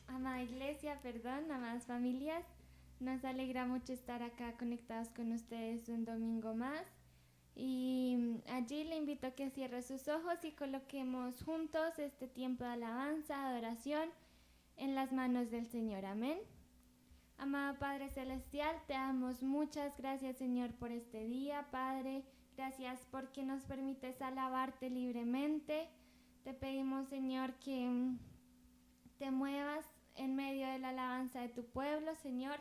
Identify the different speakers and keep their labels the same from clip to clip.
Speaker 1: amada iglesia, amadas familias. Nos alegra mucho estar acá conectados con ustedes un domingo más. Y allí le invito a que cierre sus ojos y coloquemos juntos este tiempo de alabanza, adoración en las manos del Señor. Amén. Amado Padre Celestial, te damos muchas gracias, Señor, por este día, Padre. Gracias porque nos permites alabarte libremente. Te pedimos, Señor, que te muevas en medio de la alabanza de tu pueblo, Señor.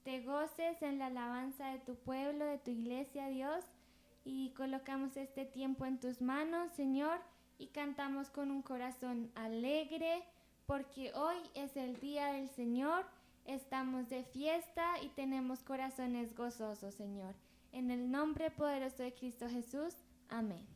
Speaker 1: Te goces en la alabanza de tu pueblo, de tu iglesia, Dios. Y colocamos este tiempo en tus manos, Señor, y cantamos con un corazón alegre, porque hoy es el día del Señor. Estamos de fiesta y tenemos corazones gozosos, Señor. En el nombre poderoso de Cristo Jesús. Amén.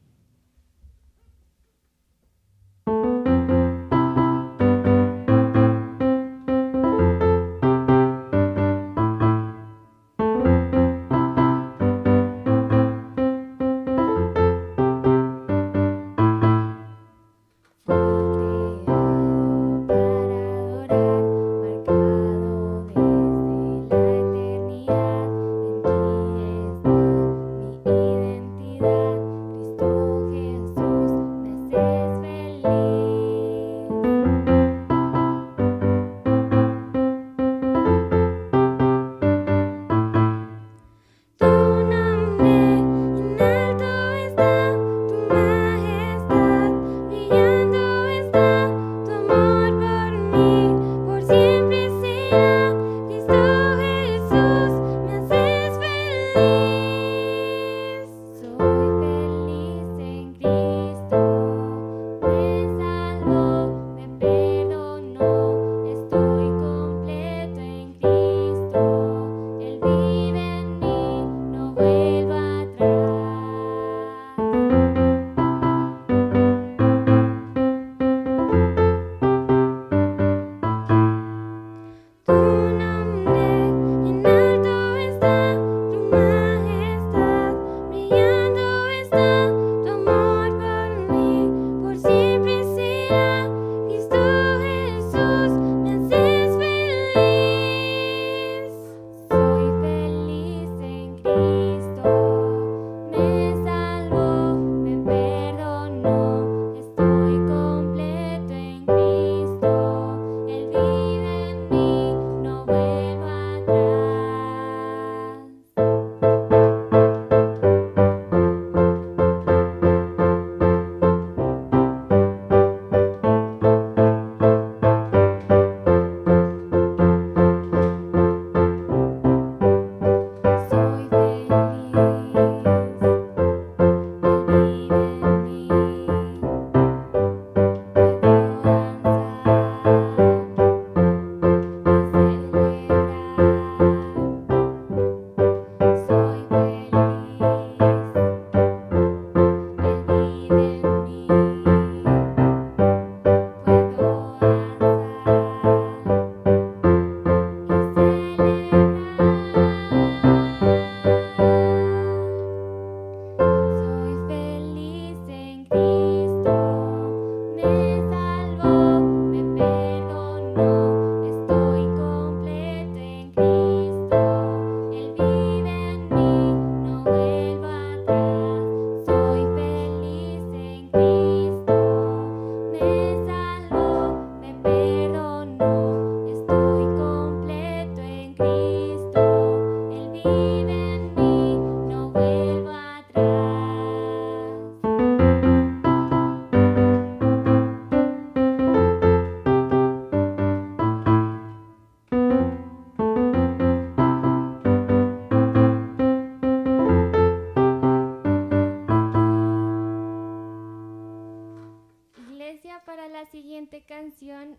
Speaker 1: Para la siguiente canción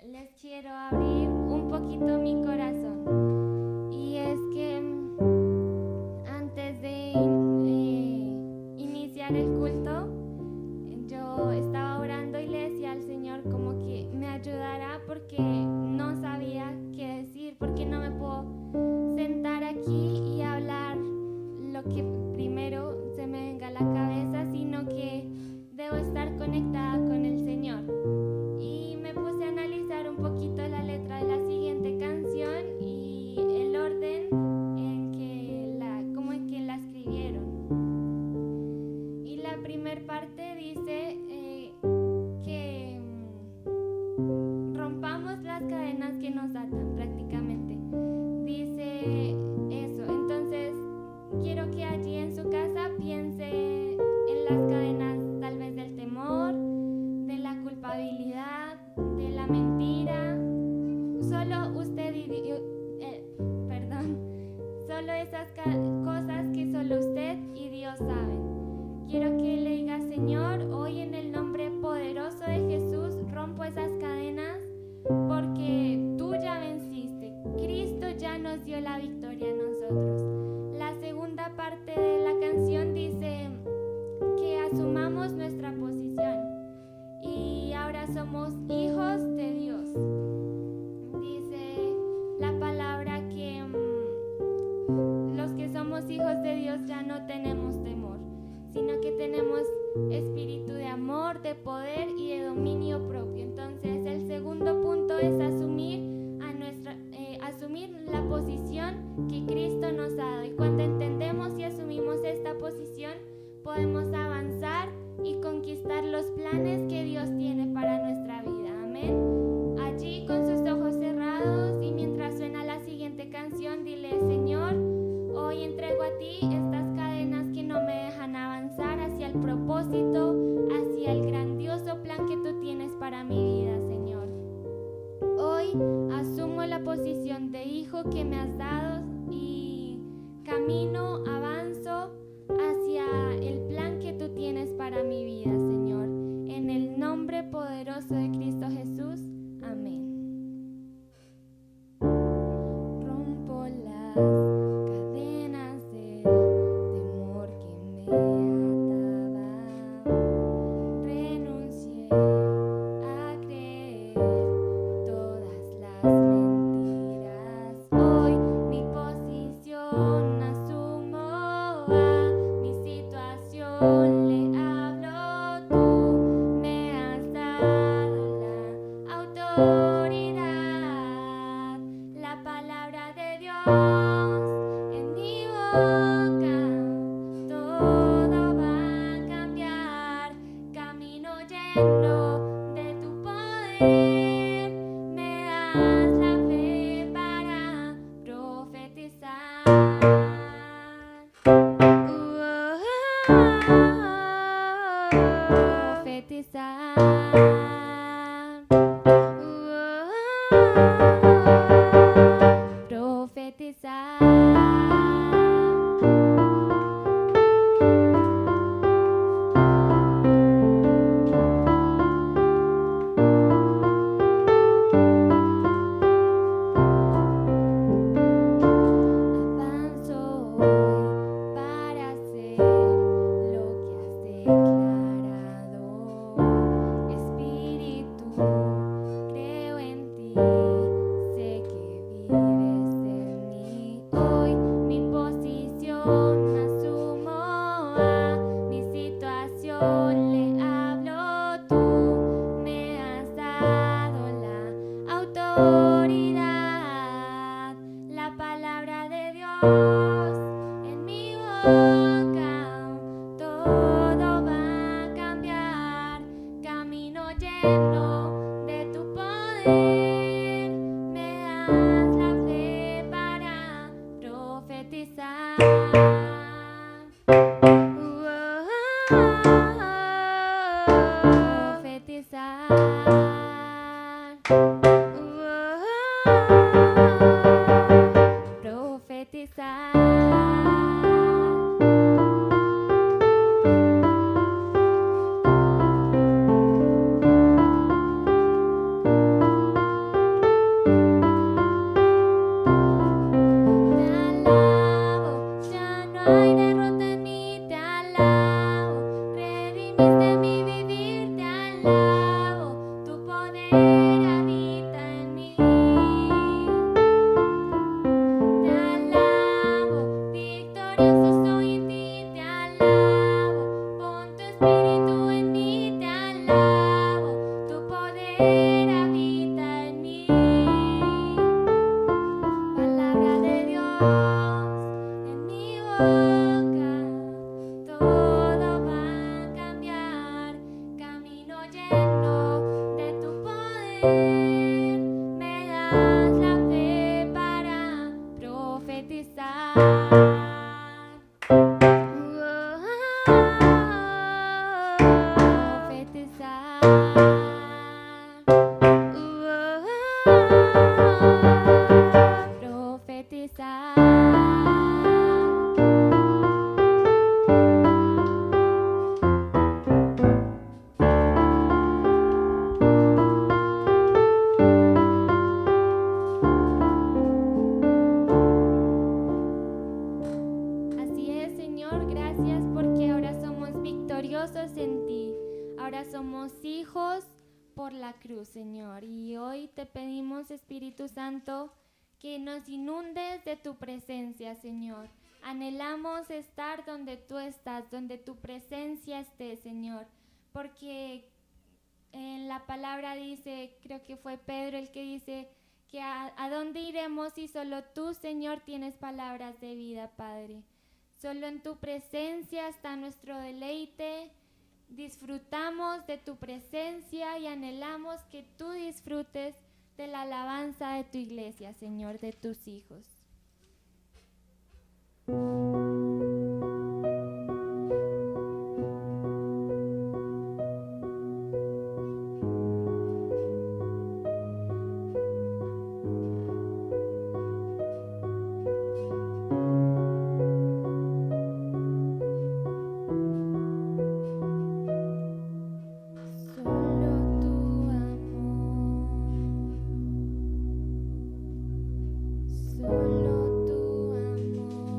Speaker 1: les quiero abrir un poquito mi corazón, y es que antes de iniciar el culto yo estaba orando y le decía al Señor como que me ayudara, porque no sabía qué decir, porque no me puedo sentar aquí y hablar lo que primero se me venga a la cabeza, sino que debo estar conectada con el Señor. Y me puse a analizar un primera parte dice que rompamos las cadenas que nos atan prácticamente. Dice eso. Entonces, quiero que allí en su casa piense en las cadenas tal vez del temor, de la culpabilidad, de la mentira. Solo usted solo esas cosas que solo usted y Dios saben. Quiero que le diga: Señor, hoy en el nombre poderoso de Jesús rompo esas cadenas porque tú ya venciste. Cristo ya nos dio la victoria a nosotros. La segunda parte de la canción dice que asumamos nuestra posición y ahora somos hijos de Dios. Dice la palabra que los que somos hijos de Dios ya no tenemos temor, sino que tenemos espíritu de amor, de poder y de dominio propio. Entonces, el segundo punto es asumir la posición que Cristo nos ha dado. Y cuando entendemos y asumimos esta posición, podemos avanzar y conquistar los planes que Dios tiene para nuestra vida. Amén. Allí, con sus ojos cerrados, y mientras suena la siguiente canción, dile: Señor, hoy entrego a ti estas cadenas que no me dejan avanzar hacia el propósito, hacia el grandioso plan que tú tienes para mi vida, Señor. Hoy asumo la posición de hijo que me has dado y camino, avanzo hacia el plan que tú tienes para mi vida, Señor. En el nombre poderoso de Cristo Jesús. Amén. Rompo las cadenas del temor que me ataba. Renuncié a creer todas las mentiras. Hoy mi posición asumo, a mi situación le hablo. Tú me has dado la autoridad, la palabra de Dios en mi boca. Todo va a cambiar, camino lleno de tu poder. Me das la fe para profetizar. Profetizar. Avanzo hoy para hacer lo que has declarado. Espíritu, creo en ti, sé que vives en mí. Hoy mi posición asumo, a mi situación le hablo. Tú me has dado la autoridad, la palabra de Dios en mi boca. Todo va a cambiar, camino lleno de tu poder. Me das la fe para profetizar. Profetizar. Te alabo, ya no hay derrota en mí. Te alabo, gloriosos en ti. Ahora somos hijos por la cruz, Señor. Y hoy te pedimos, Espíritu Santo, que nos inundes de tu presencia, Señor. Anhelamos estar donde tú estás, donde tu presencia esté, Señor. Porque en la palabra dice, creo que fue Pedro el que dice, que a dónde iremos si solo tú, Señor, tienes palabras de vida, Padre. Solo en tu presencia está nuestro deleite. Disfrutamos de tu presencia y anhelamos que tú disfrutes de la alabanza de tu iglesia, Señor, de tus hijos. Solo tu amor.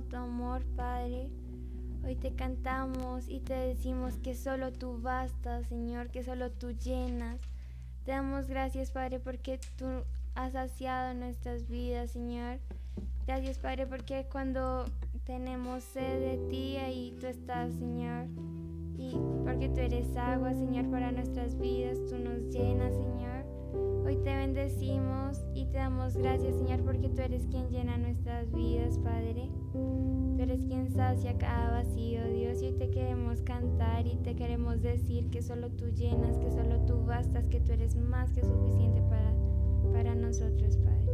Speaker 2: como tu amor, Padre. Hoy te cantamos y te decimos que solo tú bastas, Señor, que solo tú llenas. Te damos gracias, Padre, porque tú has saciado nuestras vidas, Señor. Gracias, Padre, porque cuando tenemos sed de ti, ahí tú estás, Señor. Y porque tú eres agua, Señor, para nuestras vidas, tú nos llenas, Señor. Hoy te bendecimos y te damos gracias, Señor, porque tú eres quien llena nuestras vidas, Padre. Tú eres quien sacia cada vacío, Dios, y hoy te queremos cantar y te queremos decir que solo tú llenas, que solo tú bastas, que tú eres más que suficiente para nosotros, Padre.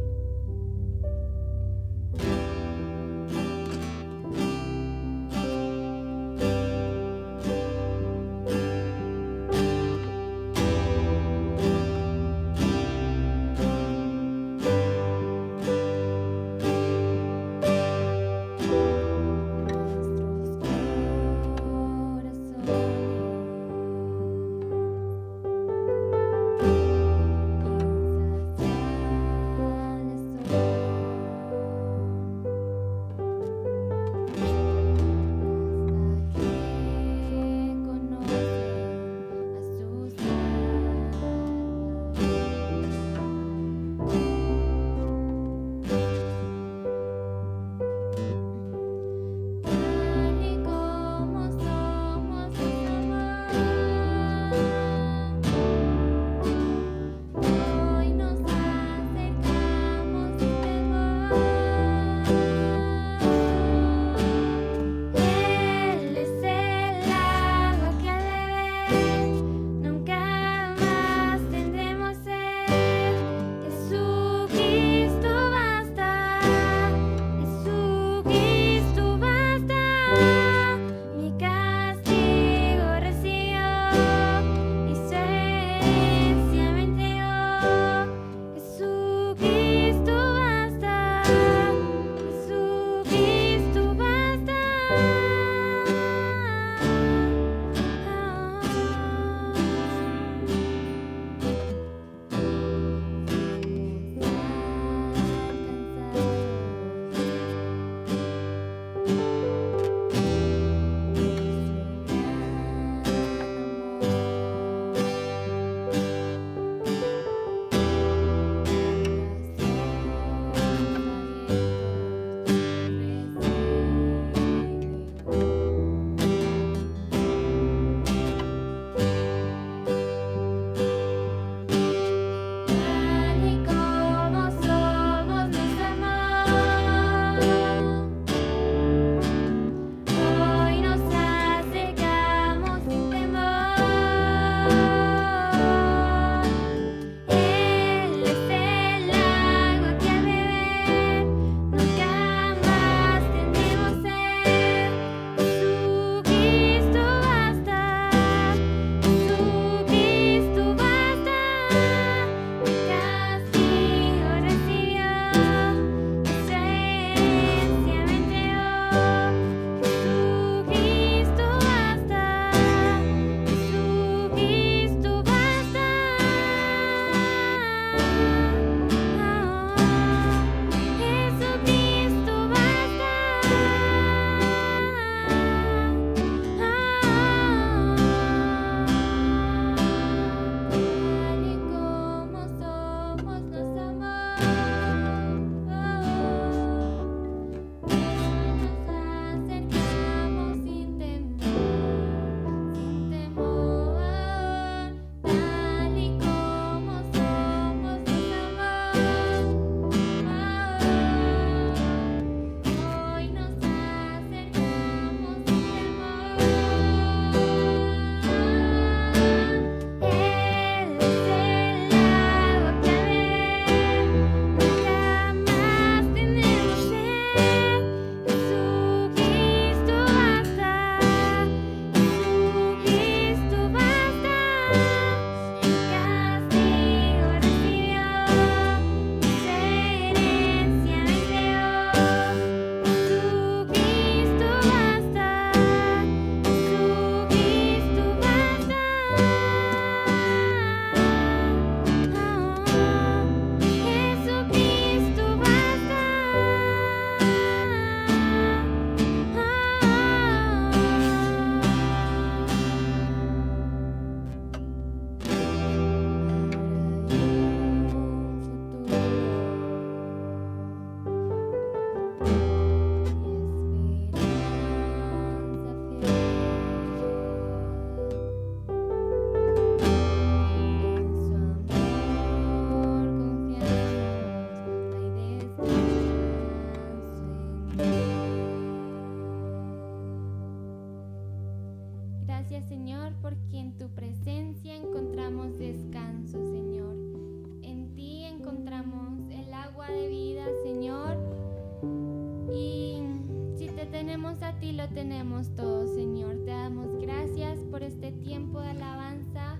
Speaker 1: lo tenemos todo, Señor. Te damos gracias por este tiempo de alabanza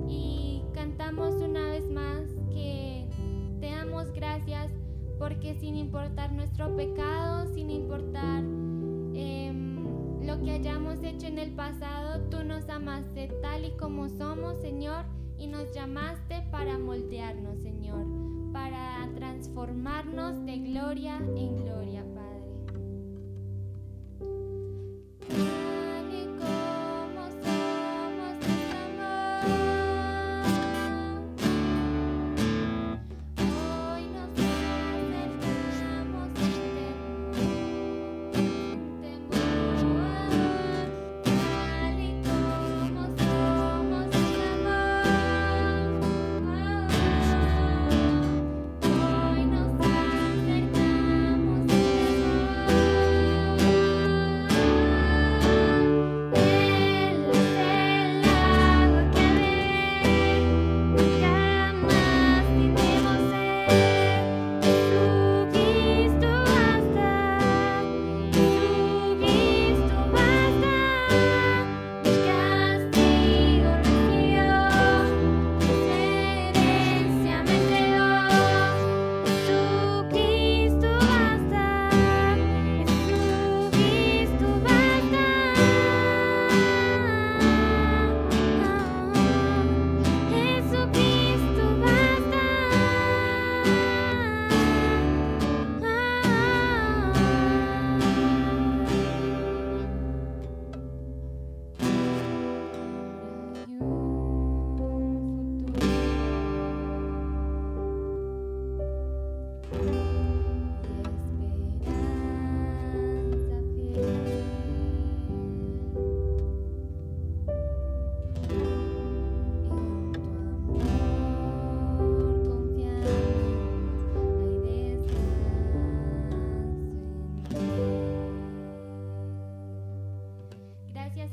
Speaker 1: y cantamos una vez más que te damos gracias porque sin importar nuestro pecado, sin importar lo que hayamos hecho en el pasado, tú nos amaste tal y como somos, Señor, y nos llamaste para moldearnos, Señor, para transformarnos de gloria en gloria, Padre. Tal y como somos, te amamos. Hoy nos acercamos sin temor. Tal y como somos, te amamos. Hoy nos acercamos sin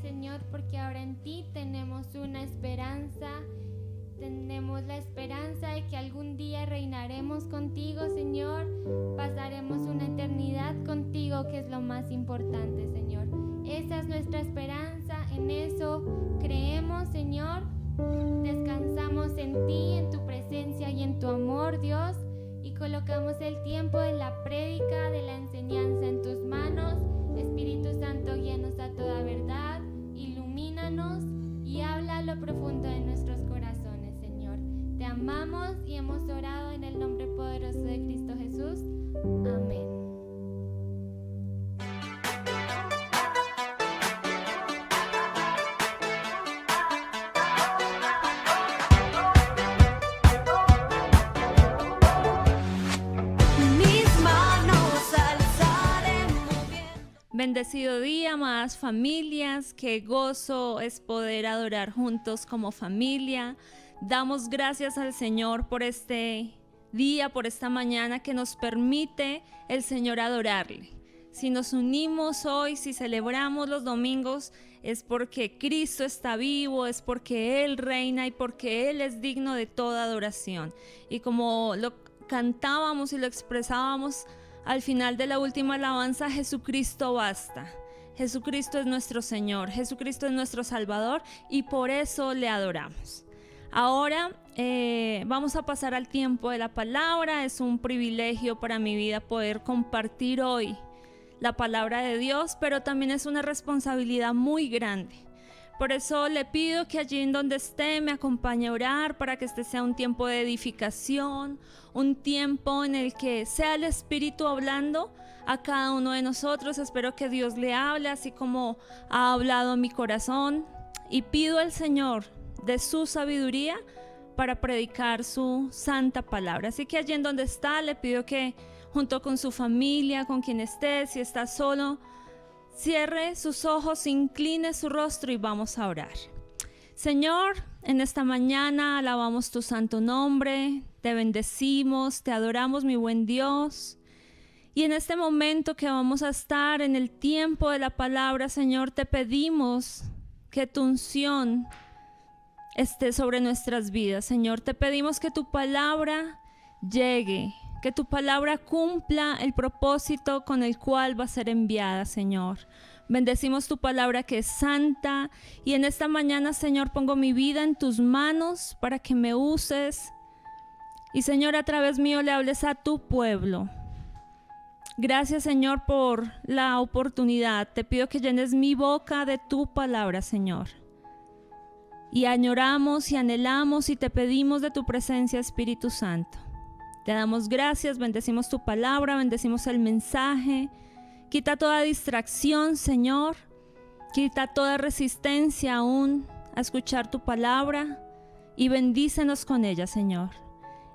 Speaker 1: Señor, porque ahora en ti tenemos una esperanza, tenemos la esperanza de que algún día reinaremos contigo, Señor, pasaremos una eternidad contigo, que es lo más importante, Señor. Esa es nuestra esperanza, en eso creemos, Señor, descansamos en ti, en tu presencia y en tu amor, Dios, y colocamos el tiempo de la prédica, de la enseñanza en tus manos. Espíritu Santo, guíanos a toda verdad, ilumínanos y habla a lo profundo de nuestros corazones, Señor. Te amamos y hemos orado en el nombre poderoso de Cristo Jesús. Amén.
Speaker 3: Bendecido día, amadas familias, qué gozo es poder adorar juntos como familia. Damos gracias al Señor por este día, por esta mañana que nos permite el Señor adorarle. Si nos unimos hoy, si celebramos los domingos, es porque Cristo está vivo, es porque Él reina y porque Él es digno de toda adoración. Y como lo cantábamos y lo expresábamos al final de la última alabanza, Jesucristo basta. Jesucristo es nuestro Señor, Jesucristo es nuestro Salvador y por eso le adoramos. Ahora vamos a pasar al tiempo de la palabra. Es un privilegio para mi vida poder compartir hoy la palabra de Dios, pero también es una responsabilidad muy grande. Por eso le pido que allí en donde esté me acompañe a orar para que este sea un tiempo de edificación, un tiempo en el que sea el Espíritu hablando a cada uno de nosotros. Espero que Dios le hable así como ha hablado a mi corazón y pido al Señor de su sabiduría para predicar su santa palabra. Así que allí en donde está le pido que junto con su familia, con quien esté, si está solo, cierre sus ojos, incline su rostro y vamos a orar. Señor, en esta mañana alabamos tu santo nombre, te bendecimos, te adoramos, mi buen Dios. Y en este momento que vamos a estar en el tiempo de la palabra, Señor, te pedimos que tu unción esté sobre nuestras vidas. Señor, te pedimos que tu palabra llegue, que tu palabra cumpla el propósito con el cual va a ser enviada, Señor. Bendecimos tu palabra que es santa. Y en esta mañana, Señor, pongo mi vida en tus manos para que me uses. Y, Señor, a través mío le hables a tu pueblo. Gracias, Señor, por la oportunidad. Te pido que llenes mi boca de tu palabra, Señor. Y añoramos y anhelamos y te pedimos de tu presencia, Espíritu Santo. Te damos gracias, bendecimos tu palabra, bendecimos el mensaje. Quita toda distracción, Señor. Quita toda resistencia aún a escuchar tu palabra y bendícenos con ella, Señor.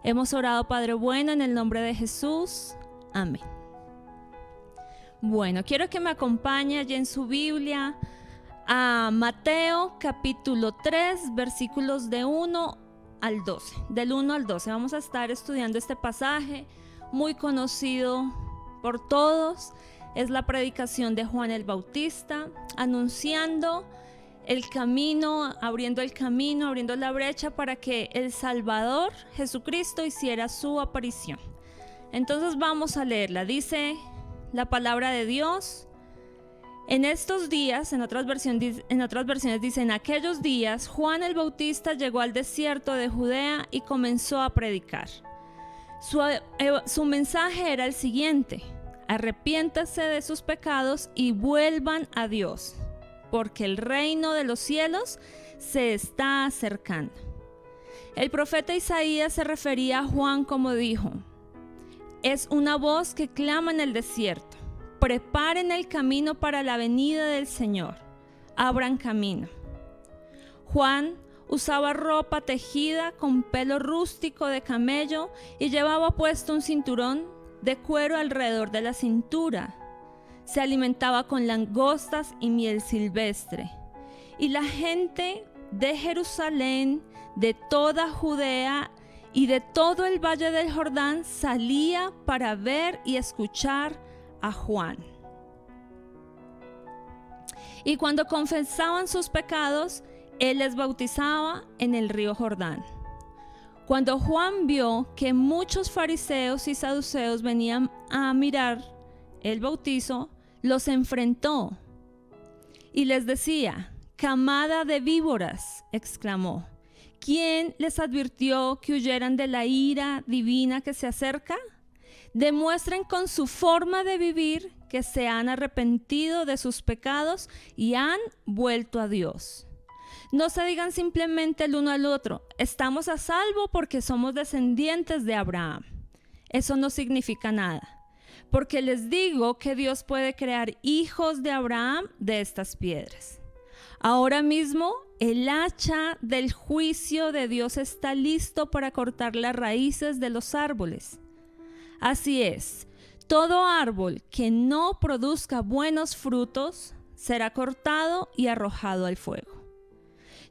Speaker 3: Hemos orado, Padre bueno, en el nombre de Jesús. Amén. Bueno, quiero que me acompañe allí en su Biblia a Mateo capítulo 3, versículos de 1 al 12. Del 1 al 12. Vamos a estar estudiando este pasaje muy conocido por todos. Es la predicación de Juan el Bautista, anunciando el camino, abriendo la brecha para que el Salvador, Jesucristo, hiciera su aparición. Entonces vamos a leerla. Dice la palabra de Dios: en estos días, en otras versiones dice, en aquellos días, Juan el Bautista llegó al desierto de Judea y comenzó a predicar. Su mensaje era el siguiente: arrepiéntanse de sus pecados y vuelvan a Dios, porque el reino de los cielos se está acercando. El profeta Isaías se refería a Juan como dijo: es una voz que clama en el desierto, preparen el camino para la venida del Señor, abran camino. Juan usaba ropa tejida con pelo rústico de camello y llevaba puesto un cinturón de cuero alrededor de la cintura. Se alimentaba con langostas y miel silvestre. Y la gente de Jerusalén, de toda Judea y de todo el valle del Jordán salía para ver y escuchar a Juan. Y cuando confesaban sus pecados, él les bautizaba en el río Jordán. Cuando Juan vio que muchos fariseos y saduceos venían a mirar el bautizo, los enfrentó y les decía: camada de víboras, exclamó, ¿quién les advirtió que huyeran de la ira divina que se acerca? Demuestren con su forma de vivir que se han arrepentido de sus pecados y han vuelto a Dios. No se digan simplemente el uno al otro: estamos a salvo porque somos descendientes de Abraham. Eso no significa nada, porque les digo que Dios puede crear hijos de Abraham de estas piedras. Ahora mismo el hacha del juicio de Dios está listo para cortar las raíces de los árboles. Así es, todo árbol que no produzca buenos frutos será cortado y arrojado al fuego.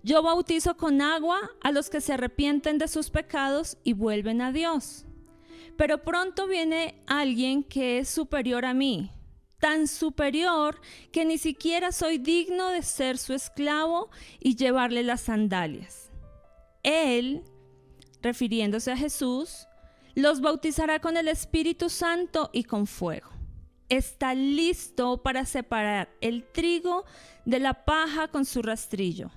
Speaker 3: Yo bautizo con agua a los que se arrepienten de sus pecados y vuelven a Dios. Pero pronto viene alguien que es superior a mí, tan superior que ni siquiera soy digno de ser su esclavo y llevarle las sandalias. Él, refiriéndose a Jesús, los bautizará con el Espíritu Santo y con fuego. Está listo para separar el trigo de la paja con su rastrillo.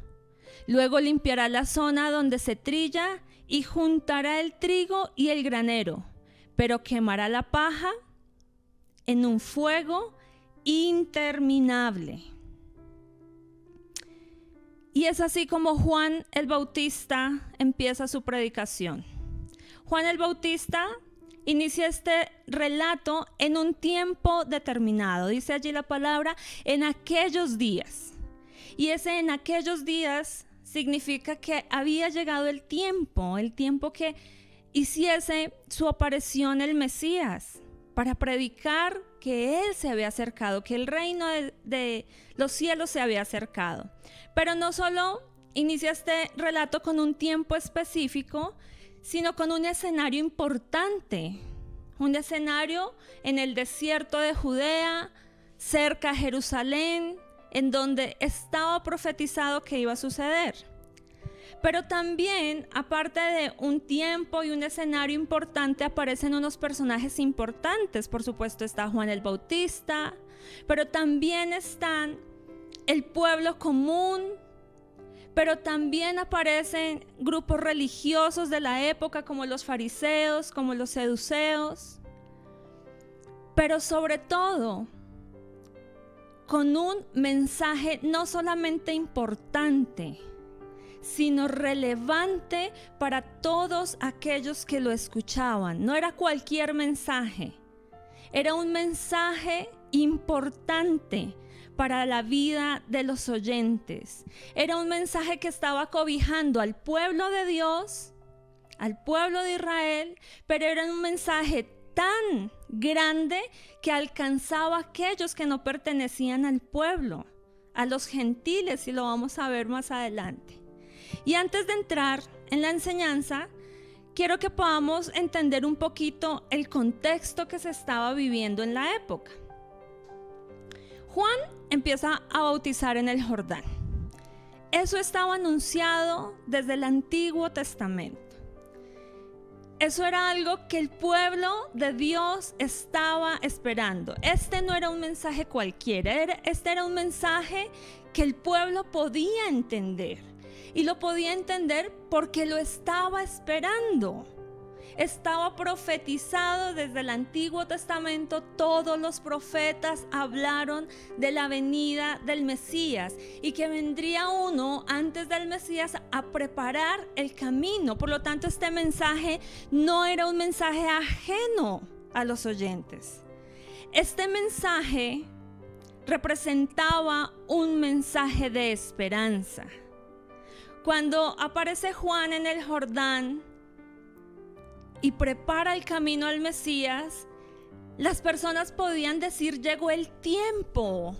Speaker 3: Luego limpiará la zona donde se trilla y juntará el trigo y el granero, pero quemará la paja en un fuego interminable. Y es así como Juan el Bautista empieza su predicación. Juan el Bautista inicia este relato en un tiempo determinado. Dice allí la palabra en aquellos días. Y ese en aquellos días significa que había llegado el tiempo que hiciese su aparición el Mesías, para predicar que Él se había acercado, que el reino de los cielos se había acercado. Pero no solo inicia este relato con un tiempo específico, sino con un escenario importante, un escenario en el desierto de Judea, cerca a Jerusalén, en donde estaba profetizado que iba a suceder. Pero también, aparte de un tiempo y un escenario importante, aparecen unos personajes importantes. Por supuesto está Juan el Bautista, pero también están el pueblo común, pero también aparecen grupos religiosos de la época como los fariseos, como los saduceos, pero sobre todo con un mensaje no solamente importante, sino relevante para todos aquellos que lo escuchaban. No era cualquier mensaje, era un mensaje importante para la vida de los oyentes. Era un mensaje que estaba cobijando al pueblo de Dios, al pueblo de Israel, pero era un mensaje tan grande que alcanzaba a aquellos que no pertenecían al pueblo, a los gentiles, y lo vamos a ver más adelante. Y antes de entrar en la enseñanza, quiero que podamos entender un poquito el contexto que se estaba viviendo en la época. Juan empieza a bautizar en el Jordán. Eso estaba anunciado desde el Antiguo Testamento. Eso era algo que el pueblo de Dios estaba esperando. Este no era un mensaje cualquiera, este era un mensaje que el pueblo podía entender. Y lo podía entender porque lo estaba esperando. Estaba profetizado desde el Antiguo Testamento. Todos los profetas hablaron de la venida del Mesías y que vendría uno antes del Mesías a preparar el camino. Por lo tanto, este mensaje no era un mensaje ajeno a los oyentes. Este mensaje representaba un mensaje de esperanza. Cuando aparece Juan en el Jordán y prepara el camino al Mesías, las personas podían decir: llegó el tiempo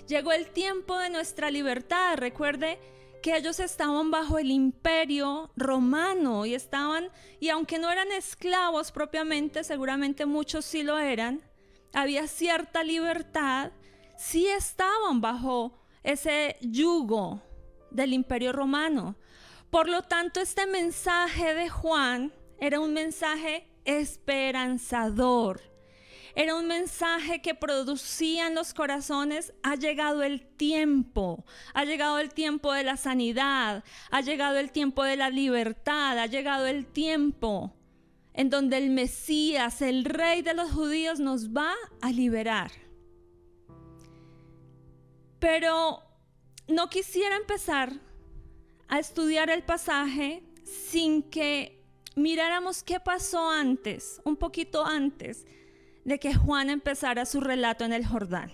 Speaker 3: de nuestra libertad. Recuerde que ellos estaban bajo el imperio romano y aunque no eran esclavos propiamente, seguramente muchos sí lo eran, había cierta libertad, sí estaban bajo ese yugo del imperio romano. Por lo tanto, este mensaje de Juan era un mensaje esperanzador. Era un mensaje que producía en los corazones: ha llegado el tiempo de la sanidad, ha llegado el tiempo de la libertad, ha llegado el tiempo en donde el Mesías, el Rey de los judíos, nos va a liberar. Pero no quisiera empezar a estudiar el pasaje sin que miráramos qué pasó antes, un poquito antes de que Juan empezara su relato en el Jordán.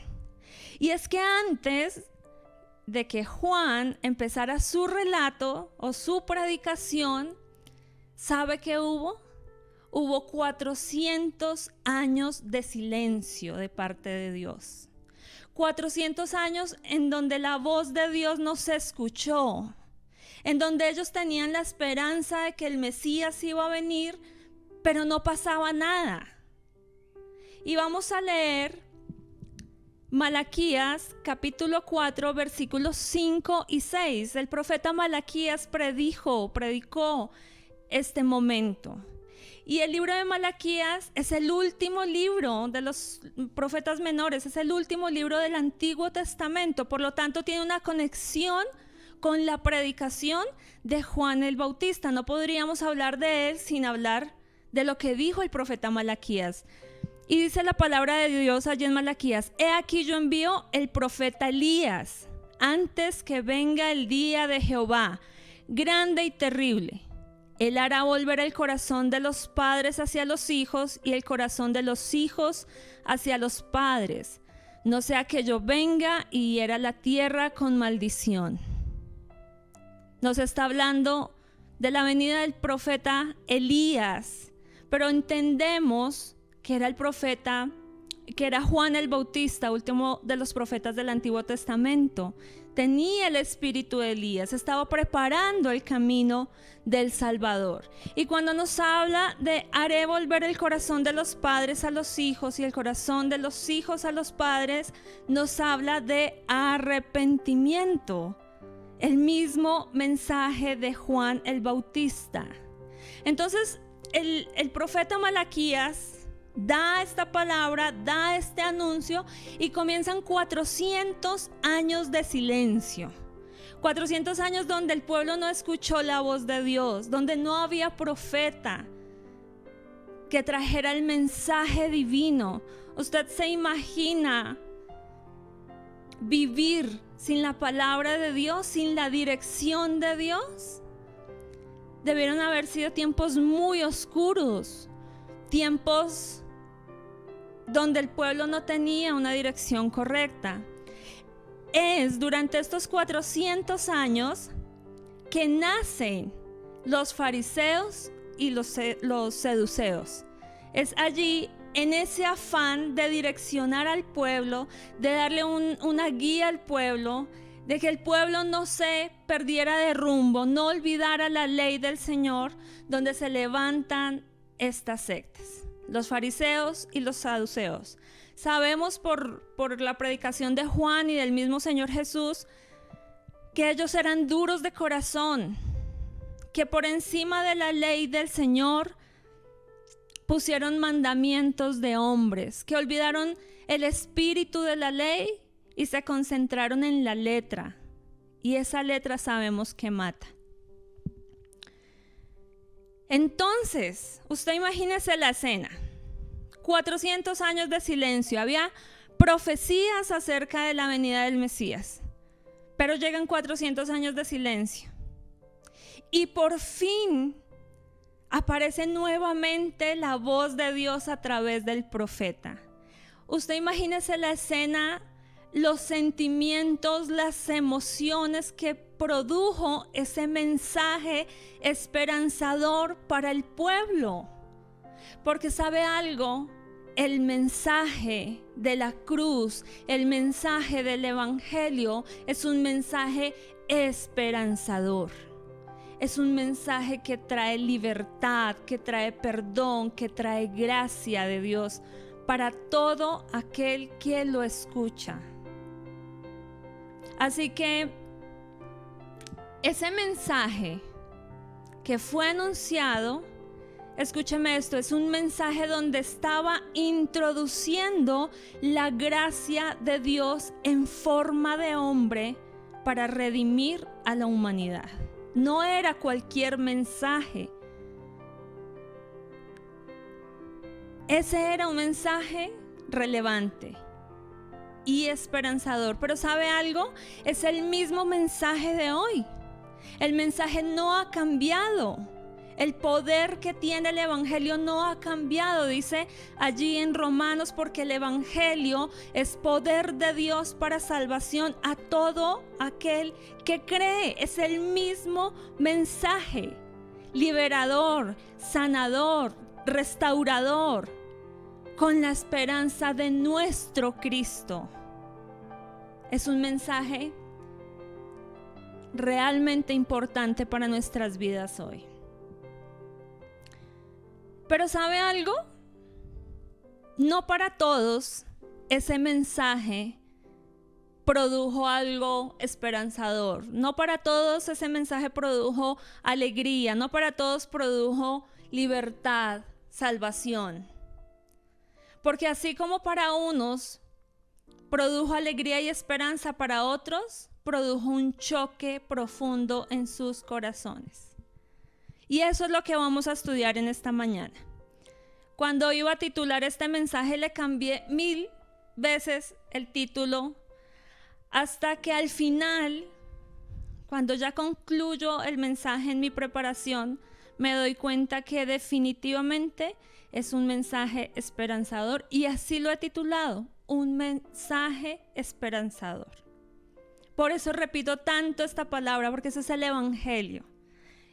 Speaker 3: Y es que antes de que Juan empezara su relato o su predicación, ¿sabe qué hubo? Hubo 400 años de silencio de parte de Dios. 400 años en donde la voz de Dios no se escuchó, en donde ellos tenían la esperanza de que el Mesías iba a venir, pero no pasaba nada. Y vamos a leer Malaquías capítulo 4 versículos 5 y 6. El profeta Malaquías predicó este momento. Y el libro de Malaquías es el último libro de los profetas menores, es el último libro del Antiguo Testamento. Por lo tanto, tiene una conexión con la predicación de Juan el Bautista. No podríamos hablar de él sin hablar de lo que dijo el profeta Malaquías. Y dice la palabra de Dios allí en Malaquías: he aquí yo envío el profeta Elías antes que venga el día de Jehová, grande y terrible. Él hará volver el corazón de los padres hacia los hijos y el corazón de los hijos hacia los padres, no sea que yo venga y hiera la tierra con maldición. Nos está hablando de la venida del profeta Elías, pero entendemos que era el profeta, que era Juan el Bautista, último de los profetas del Antiguo Testamento. Tenía el espíritu de Elías, estaba preparando el camino del Salvador. Y cuando nos habla de haré volver el corazón de los padres a los hijos y el corazón de los hijos a los padres, nos habla de arrepentimiento. el mismo mensaje de Juan el Bautista. Entonces, el profeta Malaquías da esta palabra, da este anuncio y comienzan 400 años de silencio. 400 años donde el pueblo no escuchó la voz de Dios, donde no había profeta que trajera el mensaje divino. ¿Usted se imagina vivir sin la palabra de Dios, sin la dirección de Dios? Debieron haber sido tiempos muy oscuros, tiempos donde el pueblo no tenía una dirección correcta. Es durante estos 400 años que nacen los fariseos y los saduceos. Es allí, en ese afán de direccionar al pueblo, de darle una guía al pueblo, de que el pueblo no se perdiera de rumbo, no olvidara la ley del Señor, donde se levantan estas sectas, los fariseos y los saduceos. Sabemos por la predicación de Juan y del mismo Señor Jesús que ellos eran duros de corazón, que por encima de la ley del Señor pusieron mandamientos de hombres, que olvidaron el espíritu de la ley y se concentraron en la letra. Y esa letra sabemos que mata. Entonces, usted imagínese la escena. 400 años de silencio. Había profecías acerca de la venida del Mesías, pero llegan 400 años de silencio. Y por fin aparece nuevamente la voz de Dios a través del profeta. Usted imagínese la escena, los sentimientos, las emociones que produjo ese mensaje esperanzador para el pueblo. Porque ¿sabe algo? El mensaje de la cruz, el mensaje del evangelio es un mensaje esperanzador. Es un mensaje que trae libertad, que trae perdón, que trae gracia de Dios para todo aquel que lo escucha. Así que ese mensaje que fue anunciado, escúcheme esto, es un mensaje donde estaba introduciendo la gracia de Dios en forma de hombre para redimir a la humanidad. No era cualquier mensaje. Ese era un mensaje relevante y esperanzador. Pero ¿sabe algo? Es el mismo mensaje de hoy. El mensaje no ha cambiado. El poder que tiene el evangelio no ha cambiado. Dice allí en Romanos, porque el evangelio es poder de Dios para salvación a todo aquel que cree. Es el mismo mensaje, liberador, sanador, restaurador, con la esperanza de nuestro Cristo. Es un mensaje realmente importante para nuestras vidas hoy. Pero ¿sabe algo? No para todos ese mensaje produjo algo esperanzador. No para todos ese mensaje produjo alegría. No para todos produjo libertad, salvación. Porque así como para unos produjo alegría y esperanza, para otros produjo un choque profundo en sus corazones. Y eso es lo que vamos a estudiar en esta mañana. Cuando iba a titular este mensaje le cambié 1000 veces el título, hasta que al final, cuando ya concluyo el mensaje en mi preparación, me doy cuenta que definitivamente es un mensaje esperanzador, y así lo he titulado, un mensaje esperanzador. Por eso repito tanto esta palabra, porque ese es el evangelio.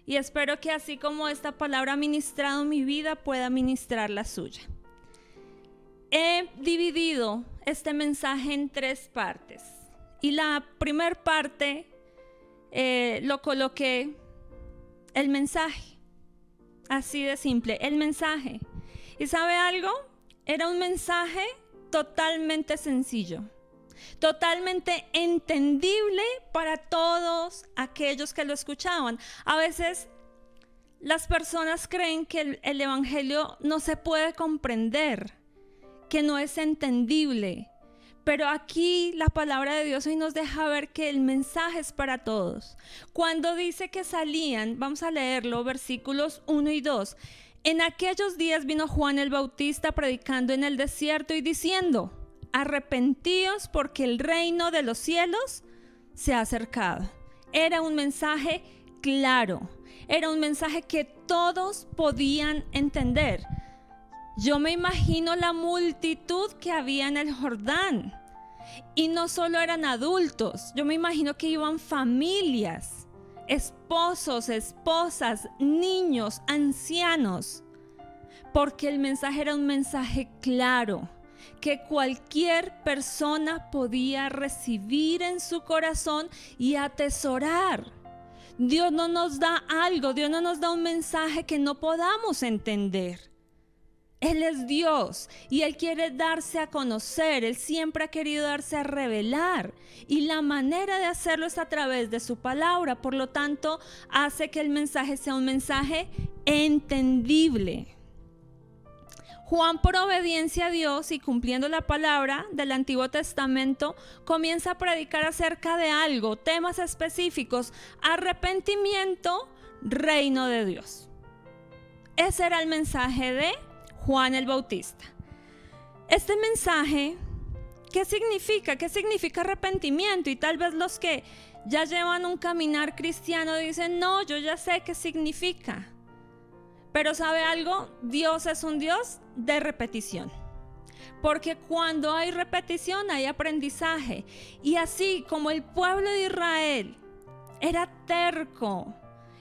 Speaker 3: Y espero que así como esta palabra ha ministrado mi vida, pueda ministrar la suya. He dividido este mensaje en 3 partes. Y la primera parte lo coloqué el mensaje. Así de simple, el mensaje. ¿Y sabe algo? Era un mensaje totalmente sencillo. totalmente entendible para todos aquellos que lo escuchaban. A veces las personas creen que el evangelio no se puede comprender, que no es entendible. Pero aquí la palabra de Dios hoy nos deja ver que el mensaje es para todos. Cuando dice que salían, vamos a leerlo, versículos 1 y 2. En aquellos días vino Juan el Bautista predicando en el desierto y diciendo: arrepentíos porque el reino de los cielos se ha acercado. Era un mensaje claro, era un mensaje que todos podían entender. Yo me imagino la multitud que había en el Jordán. Y no solo eran adultos, yo me imagino que iban familias, esposos, esposas, niños, ancianos. Porque el mensaje era un mensaje claro, que cualquier persona podía recibir en su corazón y atesorar. Dios no nos da algo, Dios no nos da un mensaje que no podamos entender. Él es Dios y Él quiere darse a conocer, Él siempre ha querido darse a revelar y la manera de hacerlo es a través de su palabra, por lo tanto hace que el mensaje sea un mensaje entendible. Juan, por obediencia a Dios y cumpliendo la palabra del Antiguo Testamento, comienza a predicar acerca de algo, temas específicos: arrepentimiento, reino de Dios. Ese era el mensaje de Juan el Bautista. Este mensaje, ¿qué significa? ¿Qué significa arrepentimiento? Y tal vez los que ya llevan un caminar cristiano dicen: no, yo ya sé qué significa. Pero ¿sabe algo? Dios es un Dios de repetición. Porque cuando hay repetición hay aprendizaje. Y así como el pueblo de Israel era terco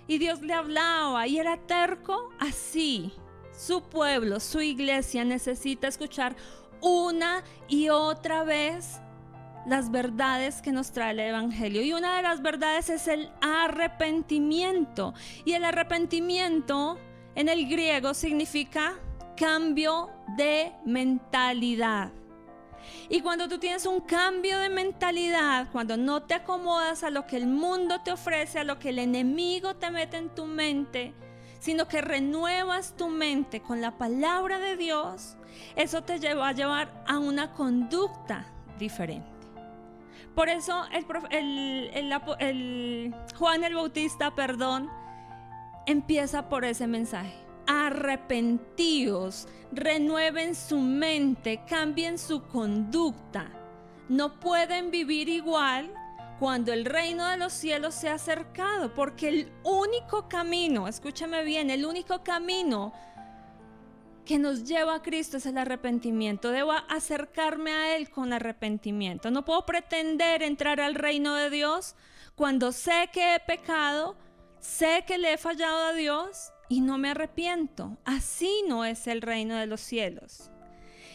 Speaker 3: y Dios le hablaba y era terco, así su pueblo, su iglesia necesita escuchar una y otra vez las verdades que nos trae el evangelio. Y una de las verdades es el arrepentimiento. Y el arrepentimiento en el griego significa cambio de mentalidad. Y cuando tú tienes un cambio de mentalidad, cuando no te acomodas a lo que el mundo te ofrece, a lo que el enemigo te mete en tu mente, sino que renuevas tu mente con la palabra de Dios, eso te va a llevar a una conducta diferente. Por eso Juan el Bautista, empieza por ese mensaje: arrepentíos, renueven su mente, cambien su conducta. No pueden vivir igual cuando el reino de los cielos se ha acercado, porque el único camino, escúchame bien, el único camino que nos lleva a Cristo es el arrepentimiento. Debo acercarme a Él con arrepentimiento. No puedo pretender entrar al reino de Dios cuando sé que he pecado, sé que le he fallado a Dios y no me arrepiento. Así no es el reino de los cielos.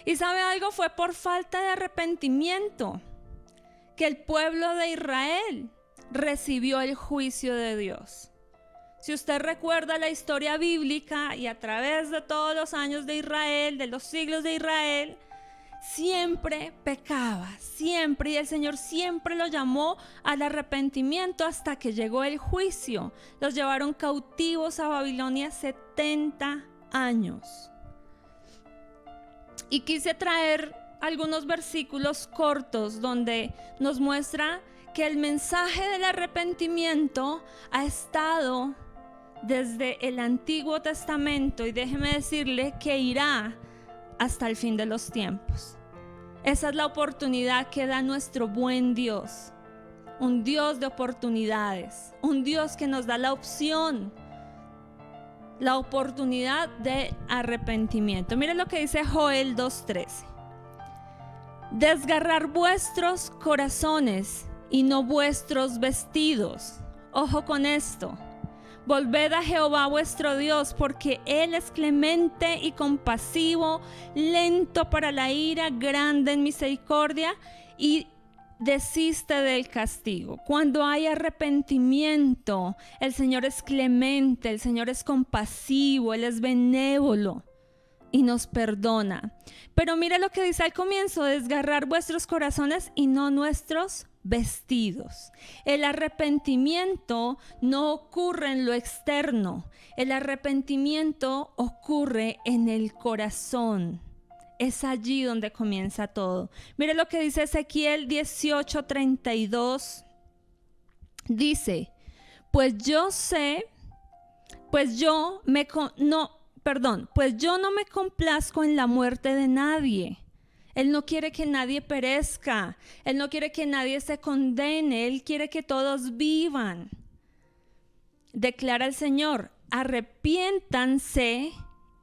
Speaker 3: ¿Y sabe algo? Fue por falta de arrepentimiento que el pueblo de Israel recibió el juicio de Dios. Si usted recuerda la historia bíblica y a través de todos los años de Israel, de los siglos de Israel, siempre pecaba, siempre, y el Señor siempre lo llamó al arrepentimiento hasta que llegó el juicio. Los llevaron cautivos a Babilonia 70 años. Y quise traer algunos versículos cortos donde nos muestra que el mensaje del arrepentimiento ha estado desde el Antiguo Testamento y déjeme decirle que irá hasta el fin de los tiempos. Esa es la oportunidad que da nuestro buen Dios, un Dios de oportunidades, un Dios que nos da la opción, la oportunidad de arrepentimiento. Miren lo que dice Joel 2:13. Desgarrar vuestros corazones y no vuestros vestidos. Ojo con esto. Volved a Jehová vuestro Dios, porque Él es clemente y compasivo, lento para la ira, grande en misericordia y desiste del castigo. Cuando hay arrepentimiento, el Señor es clemente, el Señor es compasivo, Él es benévolo y nos perdona. Pero mire lo que dice al comienzo: desgarrar vuestros corazones y no nuestros vestidos. El arrepentimiento no ocurre en lo externo, el arrepentimiento ocurre en el corazón. Es allí donde comienza todo. Mire lo que dice Ezequiel 18:32. Dice: pues yo no me complazco en la muerte de nadie. Él no quiere que nadie perezca. Él no quiere que nadie se condene. Él quiere que todos vivan. Declara el Señor: arrepiéntanse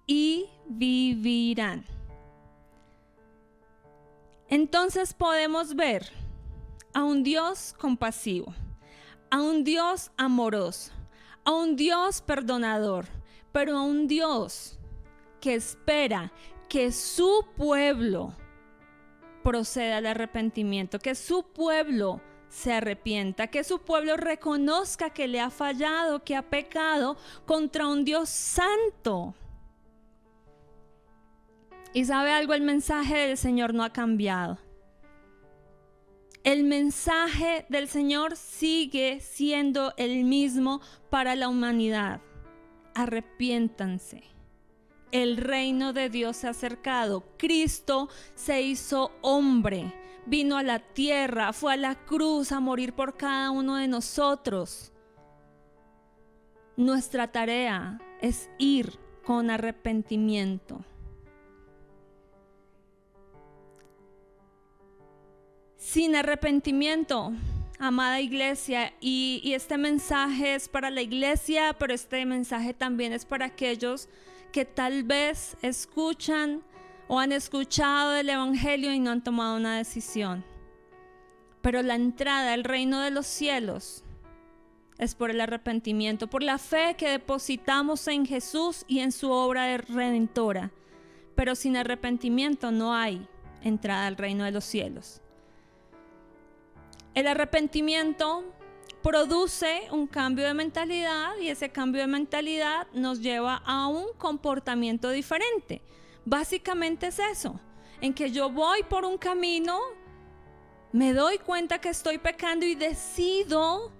Speaker 3: y vivirán. Entonces podemos ver a un Dios compasivo, a un Dios amoroso, a un Dios perdonador, pero a un Dios que espera que su pueblo proceda al arrepentimiento, que su pueblo se arrepienta, que su pueblo reconozca que le ha fallado, que ha pecado contra un Dios santo. Y sabe algo, el mensaje del Señor no ha cambiado. El mensaje del Señor sigue siendo el mismo para la humanidad. Arrepiéntanse. El reino de Dios se ha acercado. Cristo se hizo hombre, vino a la tierra, fue a la cruz a morir por cada uno de nosotros. Nuestra tarea es ir con arrepentimiento. Sin arrepentimiento, amada iglesia, y este mensaje es para la iglesia, pero este mensaje también es para aquellos que tal vez escuchan o han escuchado del evangelio y no han tomado una decisión. Pero la entrada al reino de los cielos es por el arrepentimiento, por la fe que depositamos en Jesús y en su obra redentora. Pero sin arrepentimiento no hay entrada al reino de los cielos. El arrepentimiento produce un cambio de mentalidad y ese cambio de mentalidad nos lleva a un comportamiento diferente. Básicamente es eso, en que yo voy por un camino, me doy cuenta que estoy pecando y decido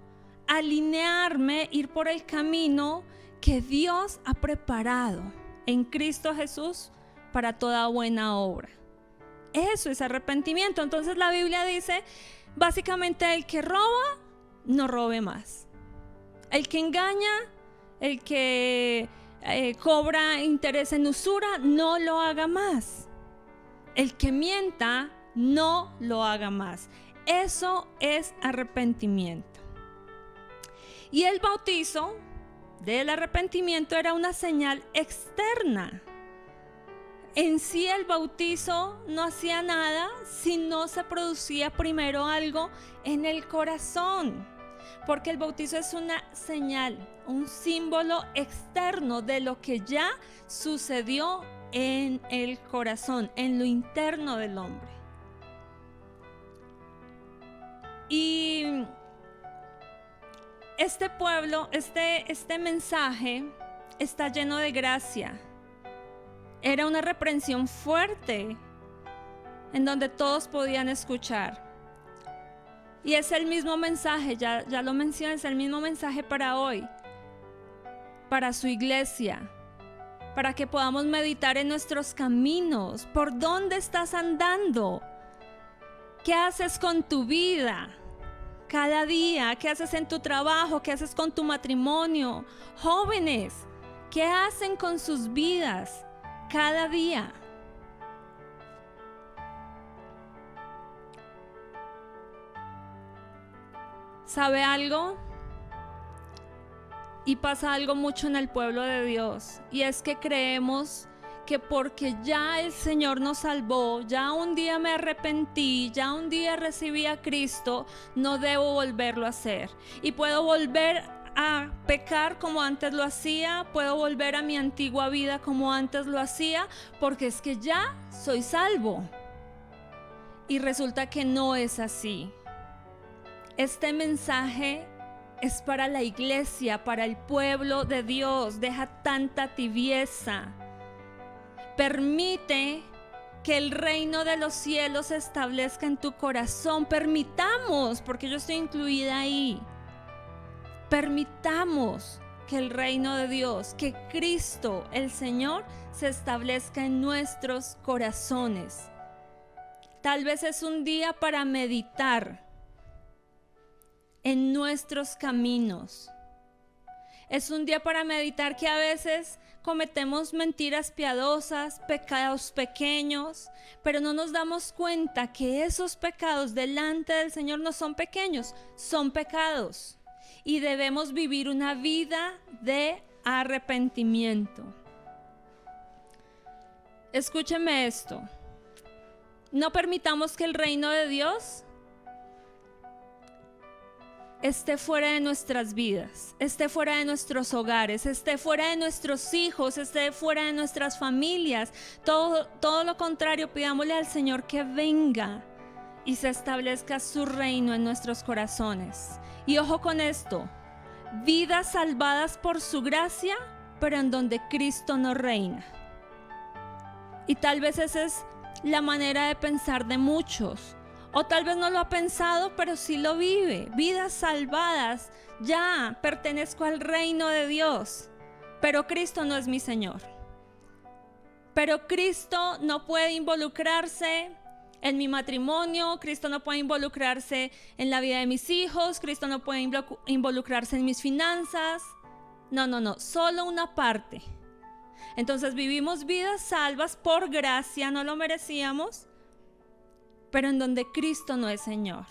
Speaker 3: alinearme, ir por el camino que Dios ha preparado en Cristo Jesús para toda buena obra. Eso es arrepentimiento. Entonces la Biblia dice, básicamente, el que roba, no robe más. El que engaña, el que cobra interés en usura, no lo haga más. El que mienta, no lo haga más. Eso es arrepentimiento. Y el bautizo del arrepentimiento era una señal externa. En sí el bautizo no hacía nada si no se producía primero algo en el corazón, porque el bautizo es una señal, un símbolo externo de lo que ya sucedió en el corazón, en lo interno del hombre. Y este pueblo, este mensaje está lleno de gracia. Era una reprensión fuerte en donde todos podían escuchar. Y es el mismo mensaje, ya lo mencioné, es el mismo mensaje para hoy, para su iglesia, para que podamos meditar en nuestros caminos. ¿Por dónde estás andando? ¿Qué haces con tu vida cada día? ¿Qué haces en tu trabajo? ¿Qué haces con tu matrimonio? Jóvenes, ¿qué hacen con sus vidas cada día? ¿Sabe algo? Y pasa algo mucho en el pueblo de Dios, y es que creemos que porque ya el Señor nos salvó, ya un día me arrepentí, ya un día recibí a Cristo, no debo volverlo a hacer. Y puedo volver a pecar como antes lo hacía, puedo volver a mi antigua vida como antes lo hacía, porque es que ya soy salvo. Y resulta que no es así. Este mensaje es para la iglesia, para el pueblo de Dios. Deja tanta tibieza. Permite que el reino de los cielos se establezca en tu corazón. Permitamos, porque yo estoy incluida ahí. Permitamos que el reino de Dios, que Cristo, el Señor, se establezca en nuestros corazones. Tal vez es un día para meditar en nuestros caminos. Es un día para meditar que a veces cometemos mentiras piadosas, pecados pequeños, pero no nos damos cuenta que esos pecados delante del Señor no son pequeños, son pecados. Y debemos vivir una vida de arrepentimiento. Escúcheme esto. No permitamos que el reino de Dios esté fuera de nuestras vidas, esté fuera de nuestros hogares, esté fuera de nuestros hijos, esté fuera de nuestras familias. Todo lo contrario, pidámosle al Señor que venga y se establezca su reino en nuestros corazones. Y ojo con esto, vidas salvadas por su gracia, pero en donde Cristo no reina. Y tal vez esa es la manera de pensar de muchos. O tal vez no lo ha pensado, pero sí lo vive. Vidas salvadas, ya pertenezco al reino de Dios, pero Cristo no es mi Señor. Pero Cristo no puede involucrarse en mi matrimonio, Cristo no puede involucrarse en la vida de mis hijos, Cristo no puede involucrarse en mis finanzas. No, solo una parte. Entonces vivimos vidas salvas por gracia, no lo merecíamos, pero en donde Cristo no es Señor.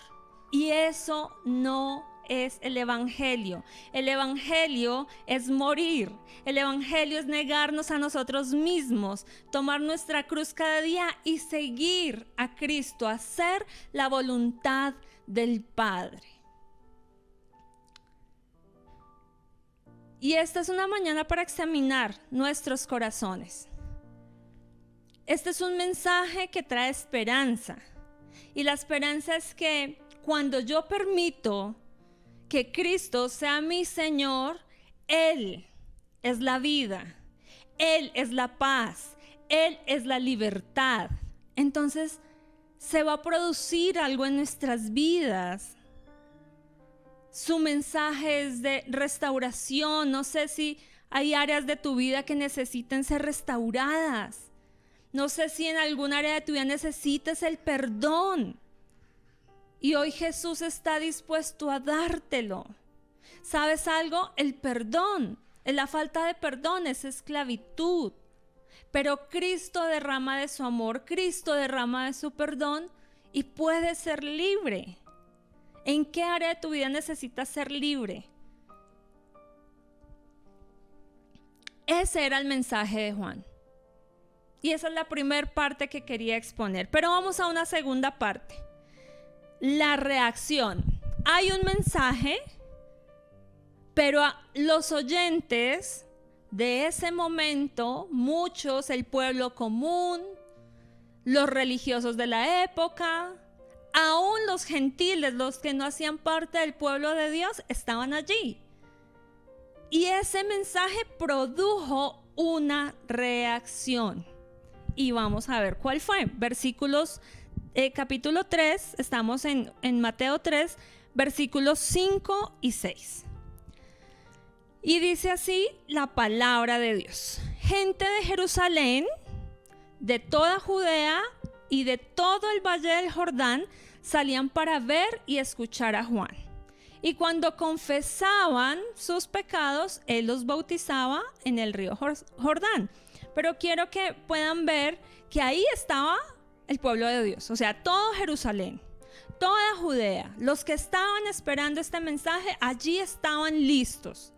Speaker 3: Y eso no es el Evangelio. El Evangelio es morir. El Evangelio es negarnos a nosotros mismos, tomar nuestra cruz cada día y seguir a Cristo, hacer la voluntad del Padre. Y esta es una mañana para examinar nuestros corazones. Este es un mensaje que trae esperanza. Y la esperanza es que cuando yo permito que Cristo sea mi Señor, Él es la vida, Él es la paz, Él es la libertad. Entonces se va a producir algo en nuestras vidas. Su mensaje es de restauración. No sé si hay áreas de tu vida que necesiten ser restauradas. No sé si en algún área de tu vida necesitas el perdón. Y hoy Jesús está dispuesto a dártelo. ¿Sabes algo? El perdón, la falta de perdón es esclavitud. Pero Cristo derrama de su amor, Cristo derrama de su perdón y puedes ser libre. ¿En qué área de tu vida necesitas ser libre? Ese era el mensaje de Juan. Y esa es la primera parte que quería exponer. Pero vamos a una segunda parte. La reacción. Hay un mensaje, pero a los oyentes de ese momento, muchos, el pueblo común, los religiosos de la época, aún los gentiles, los que no hacían parte del pueblo de Dios, estaban allí. Y ese mensaje produjo una reacción. Y vamos a ver cuál fue. Capítulo 3, estamos en Mateo 3, versículos 5 y 6. Y dice así la palabra de Dios. Gente de Jerusalén, de toda Judea y de todo el valle del Jordán, salían para ver y escuchar a Juan. Y cuando confesaban sus pecados, él los bautizaba en el río Jordán. Pero quiero que puedan ver que ahí estaba el pueblo de Dios, o sea, todo Jerusalén, toda Judea, los que estaban esperando este mensaje, allí estaban listos.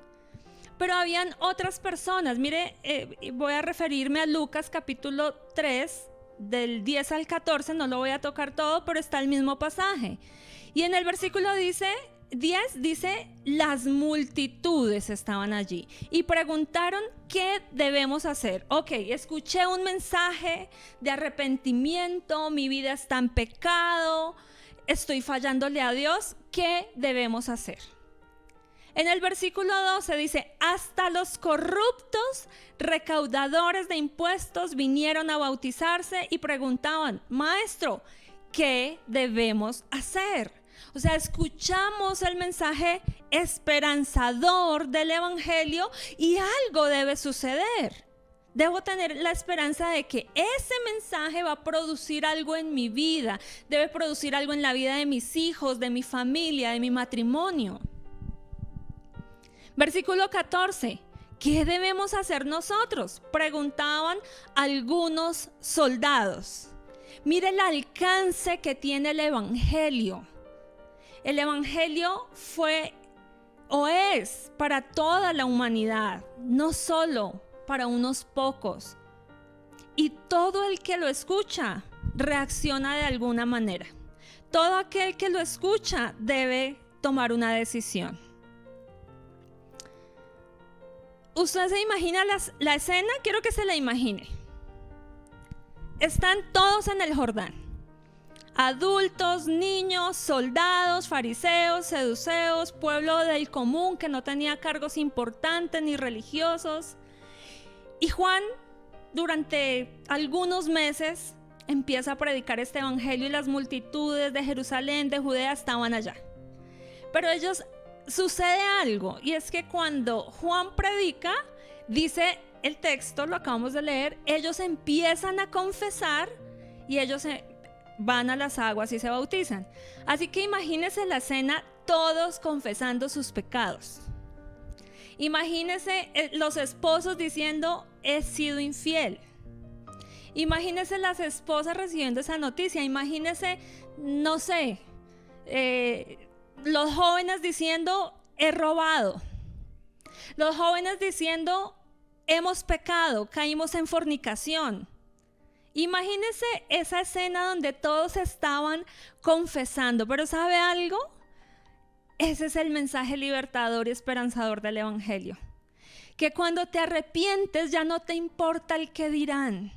Speaker 3: Pero habían otras personas. Mire, voy a referirme a Lucas capítulo 3, del 10 al 14, no lo voy a tocar todo, pero está el mismo pasaje. Y en el versículo 10 dice, las multitudes estaban allí y preguntaron qué debemos hacer. Ok, escuché un mensaje de arrepentimiento, mi vida está en pecado, estoy fallándole a Dios, ¿qué debemos hacer? En el versículo 12 dice, hasta los corruptos recaudadores de impuestos vinieron a bautizarse y preguntaban, maestro, ¿qué debemos hacer? O sea, escuchamos el mensaje esperanzador del evangelio y algo debe suceder. Debo tener la esperanza de que ese mensaje va a producir algo en mi vida, debe producir algo en la vida de mis hijos, de mi familia, de mi matrimonio. Versículo 14, ¿qué debemos hacer nosotros? Preguntaban algunos soldados. Mire el alcance que tiene el evangelio. El evangelio fue o es para toda la humanidad, no solo para unos pocos. Y todo el que lo escucha reacciona de alguna manera. Todo aquel que lo escucha debe tomar una decisión. ¿Usted se imagina la escena? Quiero que se la imagine. Están todos en el Jordán. Adultos, niños, soldados, fariseos, seduceos, pueblo del común que no tenía cargos importantes ni religiosos. Y Juan, durante algunos meses, empieza a predicar este evangelio y las multitudes de Jerusalén, de Judea, estaban allá. Pero sucede algo, y es que cuando Juan predica, dice el texto, lo acabamos de leer, ellos empiezan a confesar y ellos van a las aguas y se bautizan. Así que imagínense la escena, todos confesando sus pecados. Imagínense los esposos diciendo, he sido infiel. Imagínense las esposas recibiendo esa noticia. Imagínense, no sé, los jóvenes diciendo, he robado. Los jóvenes diciendo, hemos pecado, caímos en fornicación. Imagínense esa escena donde todos estaban confesando. Pero ¿sabe algo? Ese es el mensaje libertador y esperanzador del evangelio. Que cuando te arrepientes ya no te importa el qué dirán.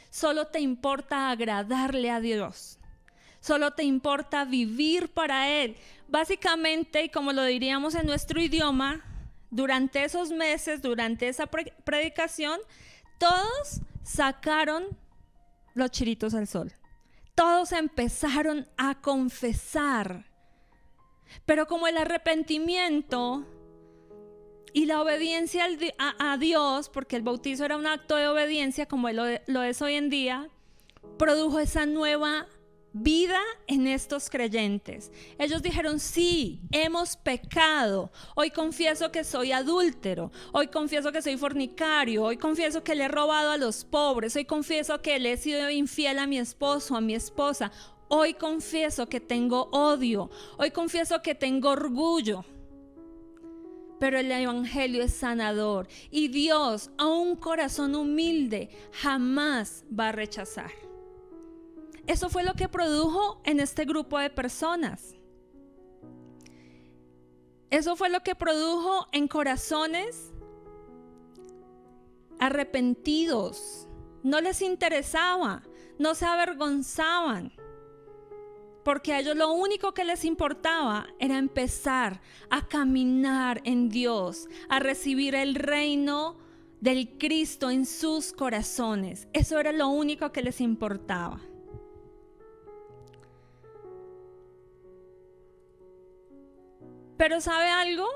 Speaker 3: Solo te importa agradarle a Dios. Solo te importa vivir para Él. Básicamente, y como lo diríamos en nuestro idioma, durante esos meses, durante esa predicación, todos sacaron los chiritos al sol. Todos empezaron a confesar. Pero como el arrepentimiento y la obediencia a Dios, porque el bautizo era un acto de obediencia como lo es hoy en día, produjo esa nueva vida en estos creyentes. Ellos dijeron, sí, hemos pecado. Hoy confieso que soy adúltero. Hoy confieso que soy fornicario. Hoy confieso que le he robado a los pobres. Hoy confieso que le he sido infiel a mi esposo, a mi esposa. Hoy confieso que tengo odio. Hoy confieso que tengo orgullo. Pero el evangelio es sanador y Dios a un corazón humilde jamás va a rechazar. Eso fue lo que produjo en este grupo de personas. Eso fue lo que produjo en corazones arrepentidos. No les interesaba, no se avergonzaban, porque a ellos lo único que les importaba era empezar a caminar en Dios, a recibir el reino del Cristo en sus corazones. Eso era lo único que les importaba. Pero ¿sabe algo?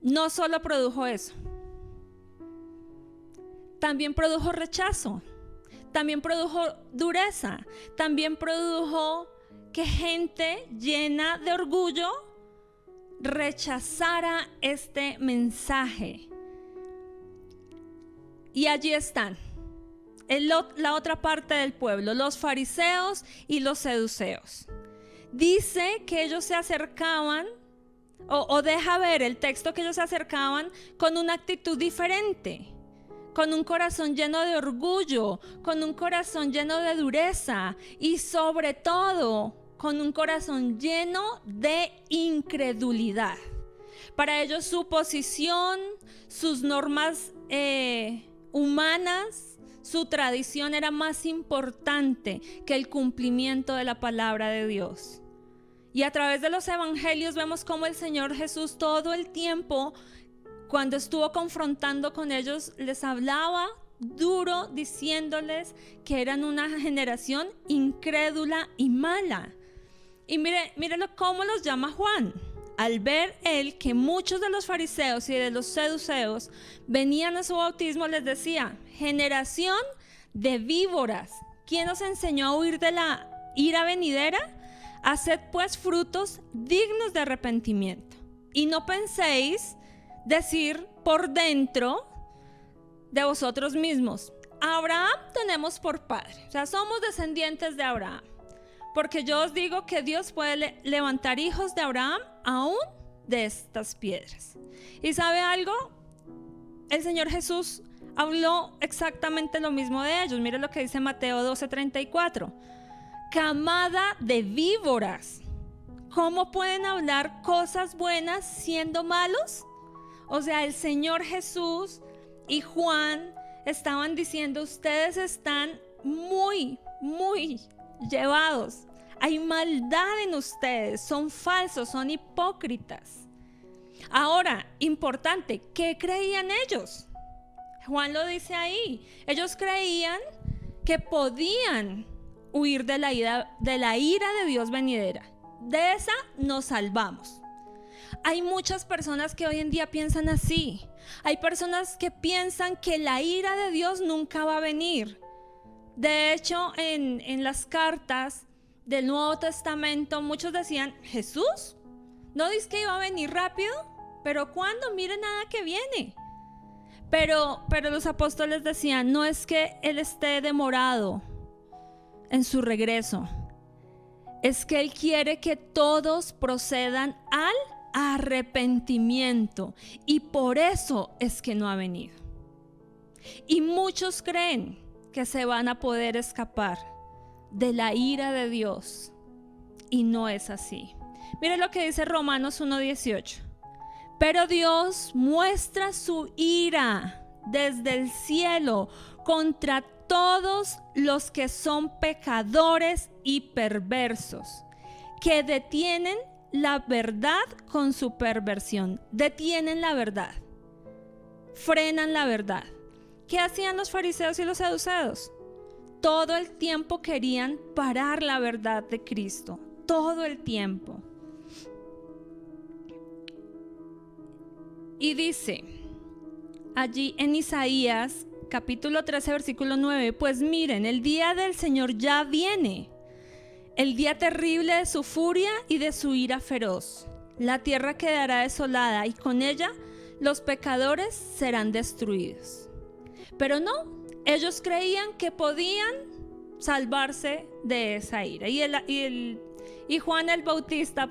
Speaker 3: No solo produjo eso. También produjo rechazo. También produjo dureza. También produjo que gente llena de orgullo rechazara este mensaje. Y allí están, la otra parte del pueblo, los fariseos y los seduceos. Dice que ellos se acercaban, o deja ver el texto que ellos se acercaban con una actitud diferente, con un corazón lleno de orgullo, con un corazón lleno de dureza y sobre todo con un corazón lleno de incredulidad. Para ellos su posición, sus normas humanas, su tradición era más importante que el cumplimiento de la palabra de Dios. Y a través de los evangelios vemos cómo el Señor Jesús todo el tiempo, cuando estuvo confrontando con ellos, les hablaba duro diciéndoles que eran una generación incrédula y mala. Y mírelo cómo los llama Juan. Al ver él que muchos de los fariseos y de los saduceos venían a su bautismo, les decía: generación de víboras, ¿quién os enseñó a huir de la ira venidera? Haced pues frutos dignos de arrepentimiento. Y no penséis decir por dentro de vosotros mismos: a Abraham tenemos por padre, o sea, somos descendientes de Abraham. Porque yo os digo que Dios puede levantar hijos de Abraham aún de estas piedras. ¿Y sabe algo? El Señor Jesús habló exactamente lo mismo de ellos. Mire lo que dice Mateo 12:34. Camada de víboras, ¿cómo pueden hablar cosas buenas siendo malos? O sea, el Señor Jesús y Juan estaban diciendo: ustedes están muy llevados. Hay maldad en ustedes, son falsos, son hipócritas. Ahora, importante, ¿qué creían ellos? Juan lo dice ahí. Ellos creían que podían huir de la ira de Dios venidera. De esa nos salvamos. Hay muchas personas que hoy en día piensan así. Hay personas que piensan que la ira de Dios nunca va a venir. De hecho, en las cartas del Nuevo Testamento, muchos decían: Jesús, ¿no dice que iba a venir rápido? Pero ¿cuándo? Mire, nada que viene. Pero los apóstoles decían: no es que Él esté demorado en su regreso, es que Él quiere que todos procedan al arrepentimiento, y por eso es que no ha venido. Y muchos creen que se van a poder escapar de la ira de Dios, y no es así. Mire lo que dice Romanos 1:18. Pero Dios muestra su ira desde el cielo contra todos los que son pecadores y perversos, que detienen la verdad con su perversión. Detienen la verdad, frenan la verdad. ¿Qué hacían los fariseos y los saduceos? Todo el tiempo querían parar la verdad de Cristo, todo el tiempo. Y dice allí en Isaías capítulo 13 versículo 9: pues miren, el día del Señor ya viene, el día terrible de su furia y de su ira feroz. La tierra quedará desolada y con ella los pecadores serán destruidos. Pero no, ellos creían que podían salvarse de esa ira. Y Juan el Bautista,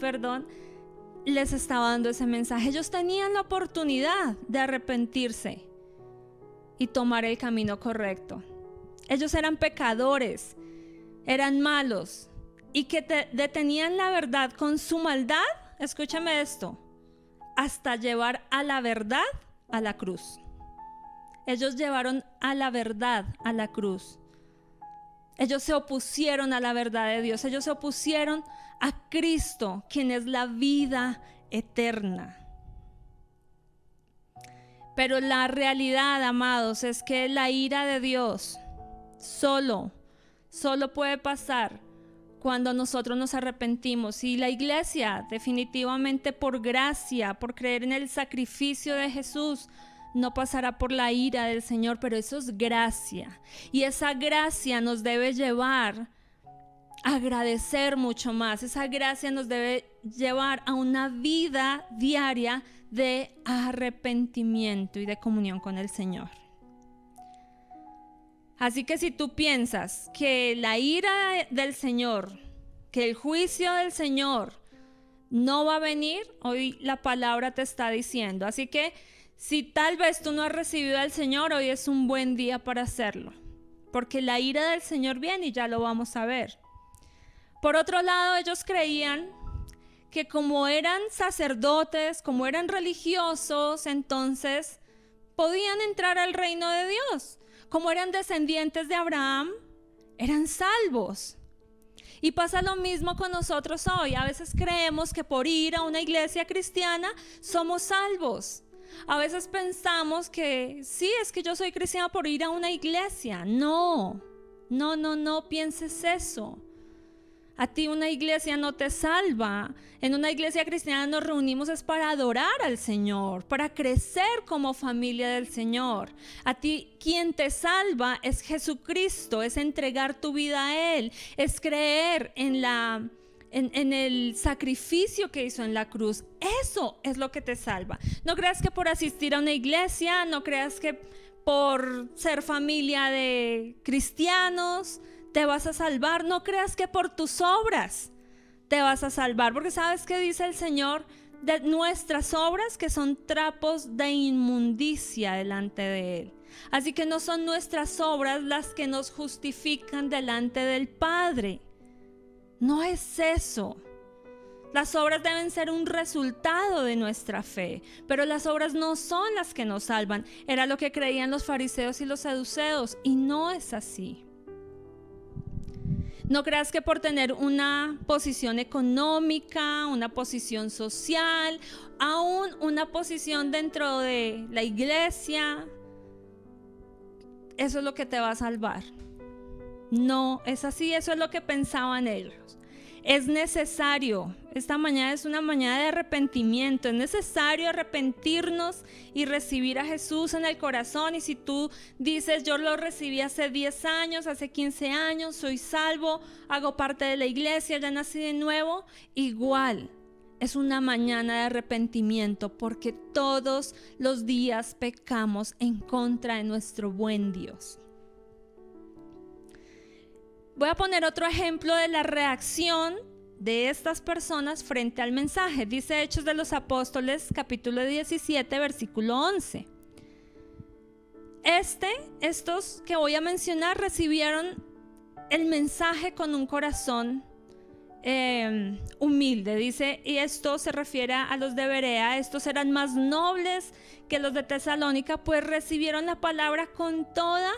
Speaker 3: les estaba dando ese mensaje. Ellos tenían la oportunidad de arrepentirse y tomar el camino correcto. Ellos eran pecadores, eran malos, y que detenían la verdad con su maldad. Escúchame esto: hasta llevar a la verdad a la cruz. Ellos llevaron a la verdad a la cruz. Ellos se opusieron a la verdad de Dios. Ellos se opusieron a Cristo, quien es la vida eterna. Pero la realidad, amados, es que la ira de Dios solo puede pasar cuando nosotros nos arrepentimos. Y la iglesia, definitivamente por gracia, por creer en el sacrificio de Jesús, no pasará por la ira del Señor, pero eso es gracia. Y esa gracia nos debe llevar a agradecer mucho más. Esa gracia nos debe llevar a una vida diaria de arrepentimiento y de comunión con el Señor. Así que si tú piensas que la ira del Señor, que el juicio del Señor no va a venir, hoy la palabra te está diciendo. Así que si tal vez tú no has recibido al Señor, hoy es un buen día para hacerlo, porque la ira del Señor viene y ya lo vamos a ver. Por otro lado, ellos creían que como eran sacerdotes, como eran religiosos, entonces podían entrar al reino de Dios. Como eran descendientes de Abraham, eran salvos. Y pasa lo mismo con nosotros hoy. A veces creemos que por ir a una iglesia cristiana somos salvos. A veces pensamos que sí, es que yo soy cristiana por ir a una iglesia. No pienses eso. A ti una iglesia no te salva. En una iglesia cristiana nos reunimos es para adorar al Señor, para crecer como familia del Señor. A ti quien te salva es Jesucristo, es entregar tu vida a Él, es creer en el sacrificio que hizo en la cruz. Eso es lo que te salva. No creas que por asistir a una iglesia, no creas que por ser familia de cristianos te vas a salvar. No creas que por tus obras te vas a salvar, porque ¿sabes qué dice el Señor de nuestras obras? Que son trapos de inmundicia delante de Él. Así que no son nuestras obras las que nos justifican delante del Padre. No es eso. Las obras deben ser un resultado de nuestra fe, pero las obras no son las que nos salvan. Era lo que creían los fariseos y los saduceos, y no es así. No creas que por tener una posición económica, una posición social, aún una posición dentro de la iglesia, eso es lo que te va a salvar. No es así, eso es lo que pensaban ellos. Es necesario, esta mañana es una mañana de arrepentimiento, es necesario arrepentirnos y recibir a Jesús en el corazón. Y si tú dices, yo lo recibí hace 10 años, hace 15 años, soy salvo, hago parte de la iglesia, ya nací de nuevo, igual es una mañana de arrepentimiento, porque todos los días pecamos en contra de nuestro buen Dios. Voy a poner otro ejemplo de la reacción de estas personas frente al mensaje. Dice Hechos de los Apóstoles, capítulo 17, versículo 11. Estos que voy a mencionar recibieron el mensaje con un corazón humilde. Dice, y esto se refiere a los de Berea. Estos eran más nobles que los de Tesalónica, pues recibieron la palabra con toda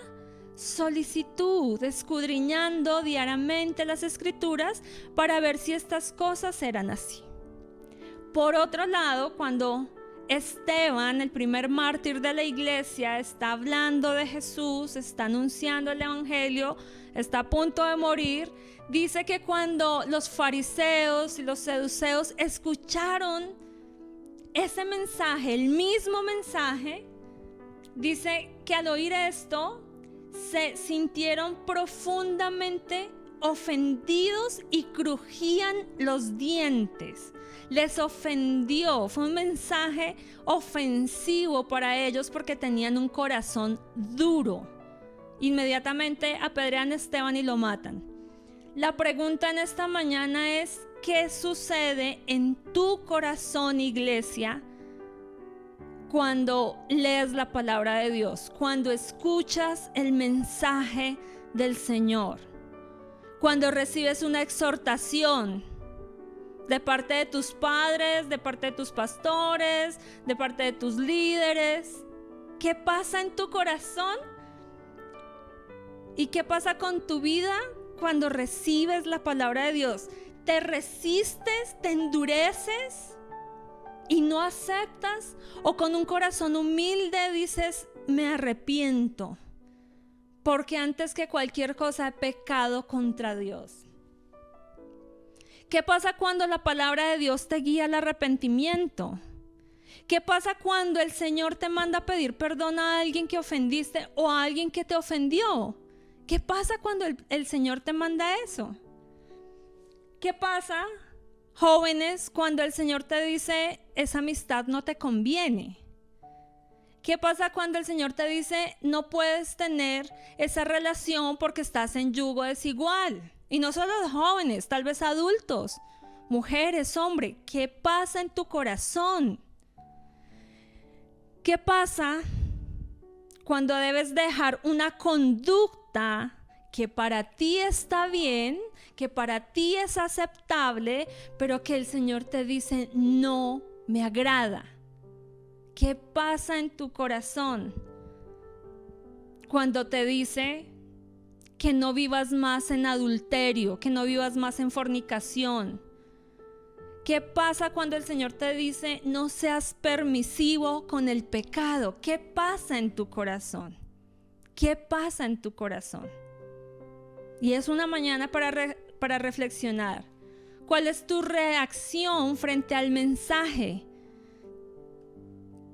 Speaker 3: solicitud, escudriñando diariamente las escrituras para ver si estas cosas eran así. Por otro lado, cuando Esteban, el primer mártir de la iglesia, está hablando de Jesús, está anunciando el evangelio, está a punto de morir, dice que cuando los fariseos y los saduceos escucharon ese mensaje, el mismo mensaje, dice que al oír esto se sintieron profundamente ofendidos y crujían los dientes. Les ofendió, fue un mensaje ofensivo para ellos porque tenían un corazón duro. Inmediatamente apedrean a Esteban y lo matan. La pregunta en esta mañana es, ¿qué sucede en tu corazón, iglesia, cuando lees la palabra de Dios, cuando escuchas el mensaje del Señor, cuando recibes una exhortación de parte de tus padres, de parte de tus pastores, de parte de tus líderes? ¿Qué pasa en tu corazón? ¿Y qué pasa con tu vida cuando recibes la palabra de Dios? ¿Te resistes? ¿Te endureces y no aceptas? ¿O con un corazón humilde dices, me arrepiento, porque antes que cualquier cosa he pecado contra Dios? ¿Qué pasa cuando la palabra de Dios te guía al arrepentimiento? ¿Qué pasa cuando el Señor te manda a pedir perdón a alguien que ofendiste o a alguien que te ofendió? ¿Qué pasa cuando el Señor te manda eso? ¿Qué pasa, jóvenes, cuando el Señor te dice, esa amistad no te conviene? ¿Qué pasa cuando el Señor te dice, no puedes tener esa relación porque estás en yugo desigual? Y no solo los jóvenes, tal vez adultos, mujeres, hombres. ¿Qué pasa en tu corazón? ¿Qué pasa cuando debes dejar una conducta que para ti está bien, que para ti es aceptable, pero que el Señor te dice, no me agrada? ¿Qué pasa en tu corazón cuando te dice, que no vivas más en adulterio, que no vivas más en fornicación. ¿Qué pasa cuando el Señor te dice no seas permisivo con el pecado? ¿Qué pasa en tu corazón? ¿Qué pasa en tu corazón? Y es una mañana para reflexionar. ¿Cuál es tu reacción frente al mensaje?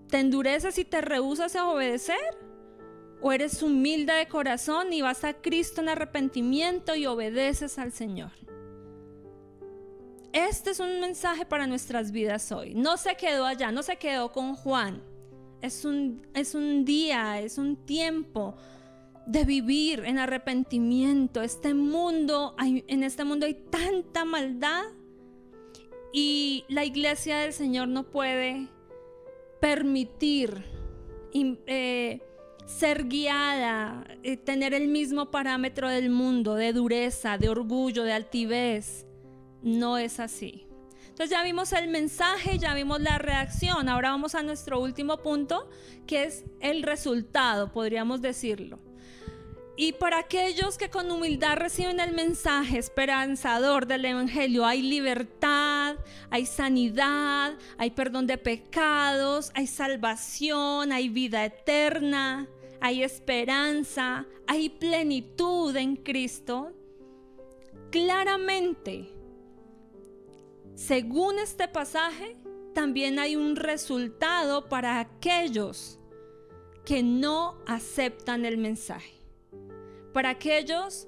Speaker 3: ¿Te endureces y te rehusas a obedecer? ¿O eres humilde de corazón y vas a Cristo en arrepentimiento y obedeces al Señor? Este es un mensaje para nuestras vidas hoy. No se quedó allá, no se quedó con Juan. Es un día, es un tiempo de vivir en arrepentimiento. En este mundo hay tanta maldad y la iglesia del Señor no puede permitir ser guiada, tener el mismo parámetro del mundo, de dureza, de orgullo, de altivez. No es así. Entonces ya vimos el mensaje, ya vimos la reacción. Ahora vamos a nuestro último punto, que es el resultado, podríamos decirlo. Y para aquellos que con humildad reciben el mensaje esperanzador del Evangelio, hay libertad, hay sanidad, hay perdón de pecados, hay salvación, hay vida eterna, hay esperanza, hay plenitud en Cristo. Claramente, según este pasaje, también hay un resultado para aquellos que no aceptan el mensaje. Para aquellos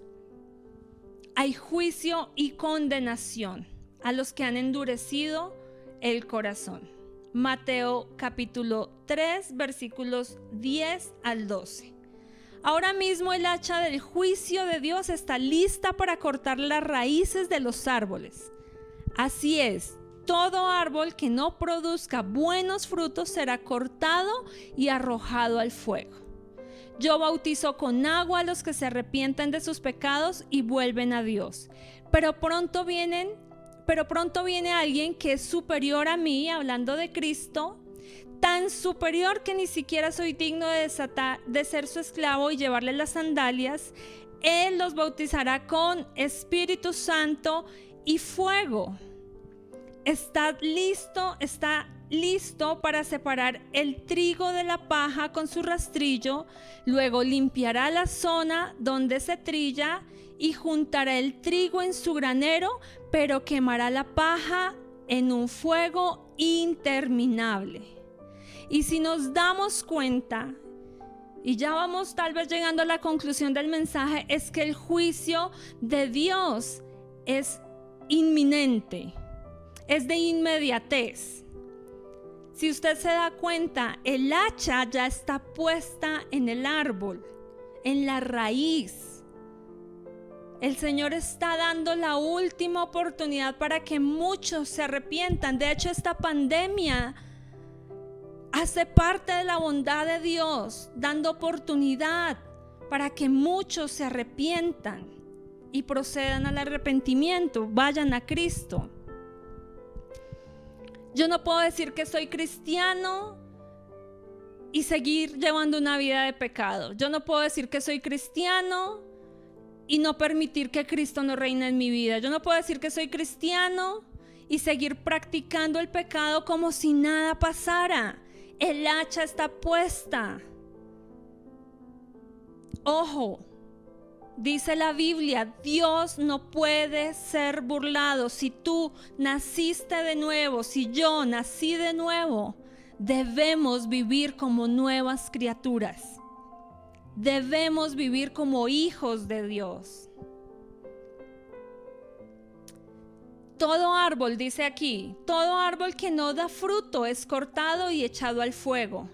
Speaker 3: hay juicio y condenación a los que han endurecido el corazón. Mateo capítulo 3, versículos 10 al 12. Ahora mismo el hacha del juicio de Dios está lista para cortar las raíces de los árboles. Así es, todo árbol que no produzca buenos frutos será cortado y arrojado al fuego. Yo bautizo con agua a los que se arrepientan de sus pecados y vuelven a Dios. Pero pronto viene alguien que es superior a mí, hablando de Cristo, tan superior que ni siquiera soy digno de ser su esclavo y llevarle las sandalias. Él los bautizará con Espíritu Santo y fuego. Está listo para separar el trigo de la paja con su rastrillo, luego limpiará la zona donde se trilla y juntará el trigo en su granero, pero quemará la paja en un fuego interminable. Y si nos damos cuenta, y ya vamos tal vez llegando a la conclusión del mensaje, es que el juicio de Dios es inminente, es de inmediatez. Si usted se da cuenta, el hacha ya está puesta en el árbol, en la raíz. El Señor está dando la última oportunidad para que muchos se arrepientan. De hecho, esta pandemia hace parte de la bondad de Dios, dando oportunidad para que muchos se arrepientan y procedan al arrepentimiento, vayan a Cristo. Yo no puedo decir que soy cristiano y seguir llevando una vida de pecado. Yo no puedo decir que soy cristiano y no permitir que Cristo no reine en mi vida. Yo no puedo decir que soy cristiano y seguir practicando el pecado como si nada pasara. El hacha está puesta. Ojo. Dice la Biblia, Dios no puede ser burlado. Si tú naciste de nuevo, si yo nací de nuevo, debemos vivir como nuevas criaturas. Debemos vivir como hijos de Dios. Todo árbol, dice aquí, todo árbol que no da fruto es cortado y echado al fuego.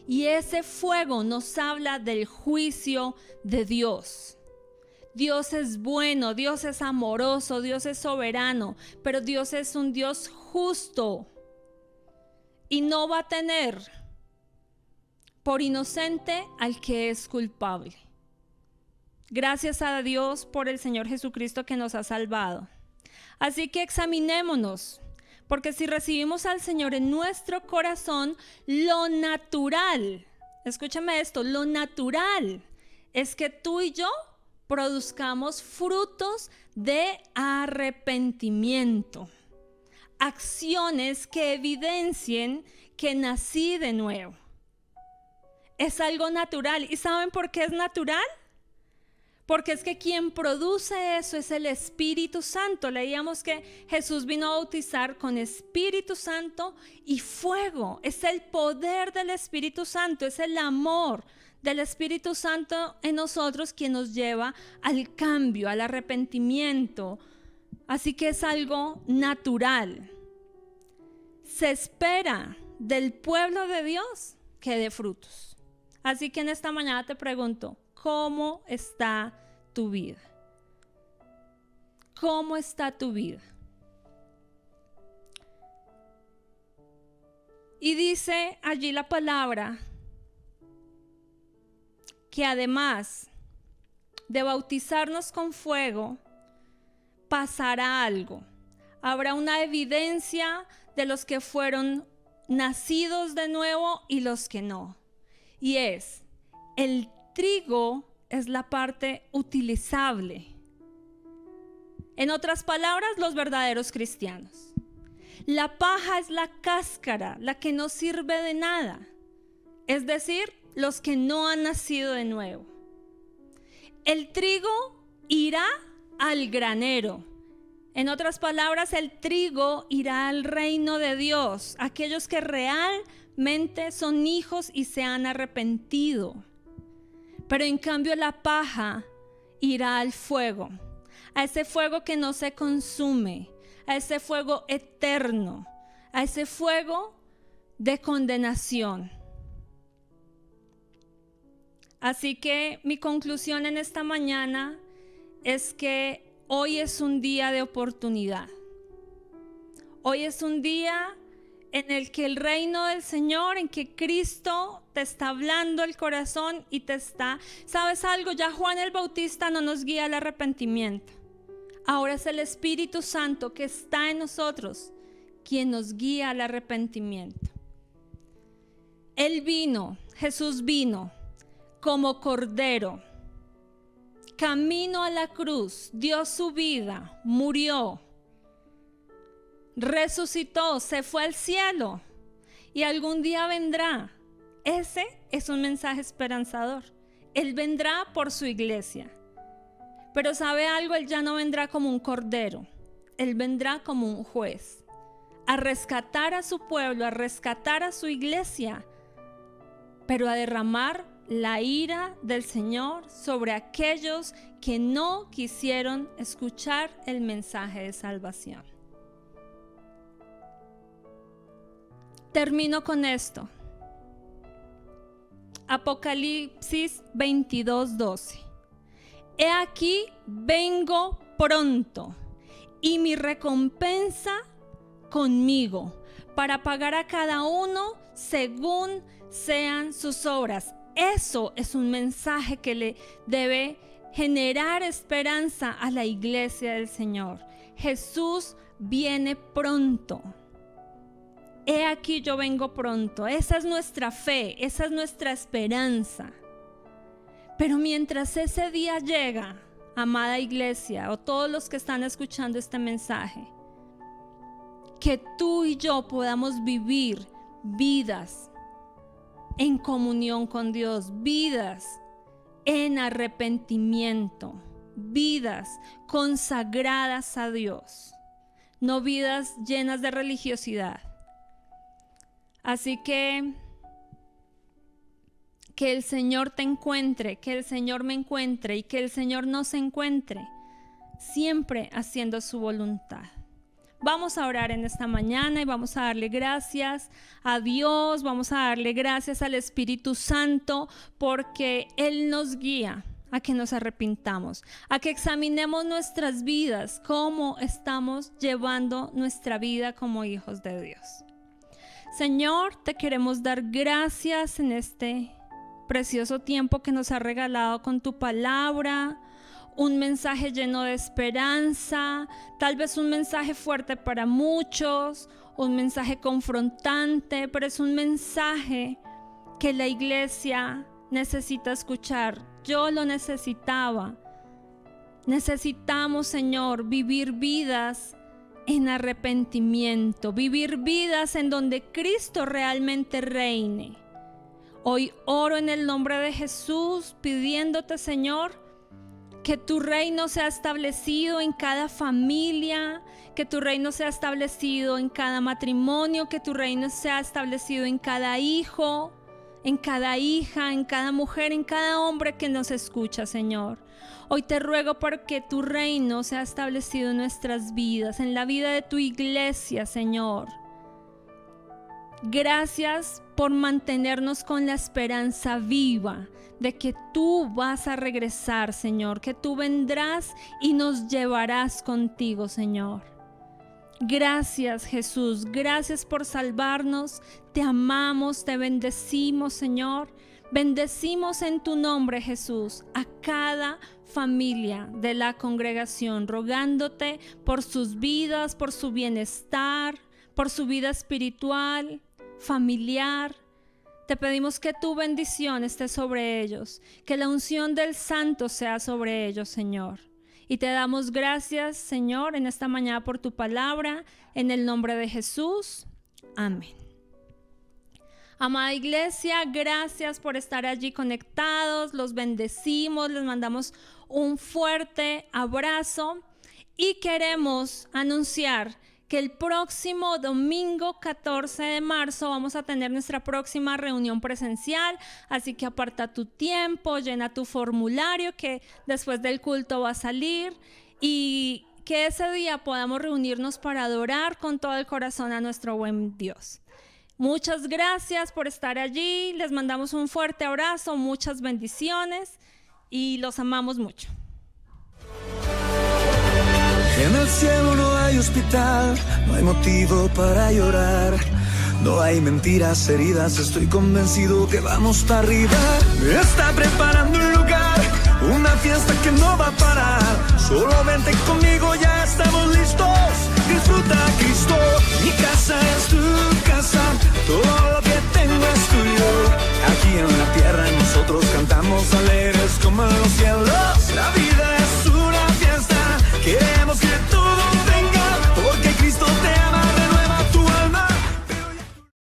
Speaker 3: Y ese fuego nos habla del juicio de Dios. Dios es bueno, Dios es amoroso, Dios es soberano, pero Dios es un Dios justo y no va a tener por inocente al que es culpable. Gracias a Dios por el Señor Jesucristo que nos ha salvado. Así que examinémonos, porque si recibimos al Señor en nuestro corazón, lo natural, escúchame esto, lo natural es que tú y yo produzcamos frutos de arrepentimiento, acciones que evidencien que nací de nuevo. Es algo natural. ¿Y saben por qué es natural? Porque es que quien produce eso es el Espíritu Santo. Leíamos que Jesús vino a bautizar con Espíritu Santo y fuego. Es el poder del Espíritu Santo, es el amor del Espíritu Santo en nosotros quien nos lleva al cambio, al arrepentimiento. Así que es algo natural. Se espera del pueblo de Dios que dé frutos. Así que en esta mañana te pregunto, ¿cómo está tu vida? ¿Cómo está tu vida? Y dice allí la palabra que además de bautizarnos con fuego, pasará algo. Habrá una evidencia de los que fueron nacidos de nuevo y los que no. Y es, el trigo es la parte utilizable. En otras palabras, los verdaderos cristianos. La paja es la cáscara, la que no sirve de nada. Es decir, los que no han nacido de nuevo. El trigo irá al granero. En otras palabras, el trigo irá al reino de Dios, aquellos que realmente son hijos y se han arrepentido. Pero en cambio la paja irá al fuego, a ese fuego que no se consume, a ese fuego eterno, a ese fuego de condenación. Así que mi conclusión en esta mañana es que hoy es un día de oportunidad. Hoy es un día en el que el reino del Señor, en que Cristo te está hablando el corazón y te está... ¿Sabes algo? Ya Juan el Bautista no nos guía al arrepentimiento. Ahora es el Espíritu Santo que está en nosotros quien nos guía al arrepentimiento. Él vino, Jesús vino como cordero, camino a la cruz, dio su vida, murió, resucitó, se fue al cielo y algún día vendrá. Ese es un mensaje esperanzador. Él vendrá por su iglesia. Pero ¿sabe algo? Él ya no vendrá como un cordero. Él vendrá como un juez, a rescatar a su pueblo, a rescatar a su iglesia, pero a derramar la ira del Señor sobre aquellos que no quisieron escuchar el mensaje de salvación. Termino con esto. Apocalipsis 22:12. He aquí, vengo pronto, y mi recompensa conmigo, para pagar a cada uno según sean sus obras. Eso es un mensaje que le debe generar esperanza a la iglesia del Señor. Jesús viene pronto. He aquí yo vengo pronto. Esa es nuestra fe, esa es nuestra esperanza. Pero mientras ese día llega, amada iglesia, o todos los que están escuchando este mensaje, que tú y yo podamos vivir vidas en comunión con Dios, vidas en arrepentimiento, vidas consagradas a Dios, no vidas llenas de religiosidad. Así que el Señor te encuentre, que el Señor me encuentre y que el Señor nos encuentre, siempre haciendo su voluntad. Vamos a orar en esta mañana y vamos a darle gracias a Dios, vamos a darle gracias al Espíritu Santo porque Él nos guía a que nos arrepintamos, a que examinemos nuestras vidas, cómo estamos llevando nuestra vida como hijos de Dios. Señor, te queremos dar gracias en este precioso tiempo que nos ha regalado con tu palabra, un mensaje lleno de esperanza, tal vez un mensaje fuerte para muchos, un mensaje confrontante, pero es un mensaje que la iglesia necesita escuchar. Yo lo necesitaba Necesitamos, Señor, vivir vidas en arrepentimiento, vivir vidas en donde Cristo realmente reine. Hoy oro en el nombre de Jesús, pidiéndote, Señor, que tu reino sea establecido en cada familia, que tu reino sea establecido en cada matrimonio, que tu reino sea establecido en cada hijo, en cada hija, en cada mujer, en cada hombre que nos escucha, Señor. Hoy te ruego porque tu reino sea establecido en nuestras vidas, en la vida de tu iglesia, Señor. Gracias por mantenernos con la esperanza viva de que tú vas a regresar, Señor, que tú vendrás y nos llevarás contigo, Señor. Gracias, Jesús, gracias por salvarnos, te amamos, te bendecimos, Señor. Bendecimos en tu nombre, Jesús, a cada familia de la congregación, rogándote por sus vidas, por su bienestar, por su vida espiritual, familiar. Te pedimos que tu bendición esté sobre ellos, que la unción del Santo sea sobre ellos, Señor. Y te damos gracias, Señor, en esta mañana por tu palabra, en el nombre de Jesús. Amén. Amada iglesia, gracias por estar allí conectados, los bendecimos, les mandamos un fuerte abrazo y queremos anunciar que el próximo domingo 14 de marzo vamos a tener nuestra próxima reunión presencial, así que aparta tu tiempo, llena tu formulario que después del culto va a salir y que ese día podamos reunirnos para adorar con todo el corazón a nuestro buen Dios. Muchas gracias por estar allí, les mandamos un fuerte abrazo, muchas bendiciones y los amamos mucho.
Speaker 4: En el cielo no hay hospital, no hay motivo para llorar, no hay mentiras heridas, estoy convencido que vamos para arriba. Me está preparando un lugar, una fiesta que no va a parar, solo vente conmigo, ya estamos listos, disfruta a Cristo. Mi casa es tu casa, todo lo que tengo es tuyo, aquí en la tierra nosotros cantamos alegres como en los cielos.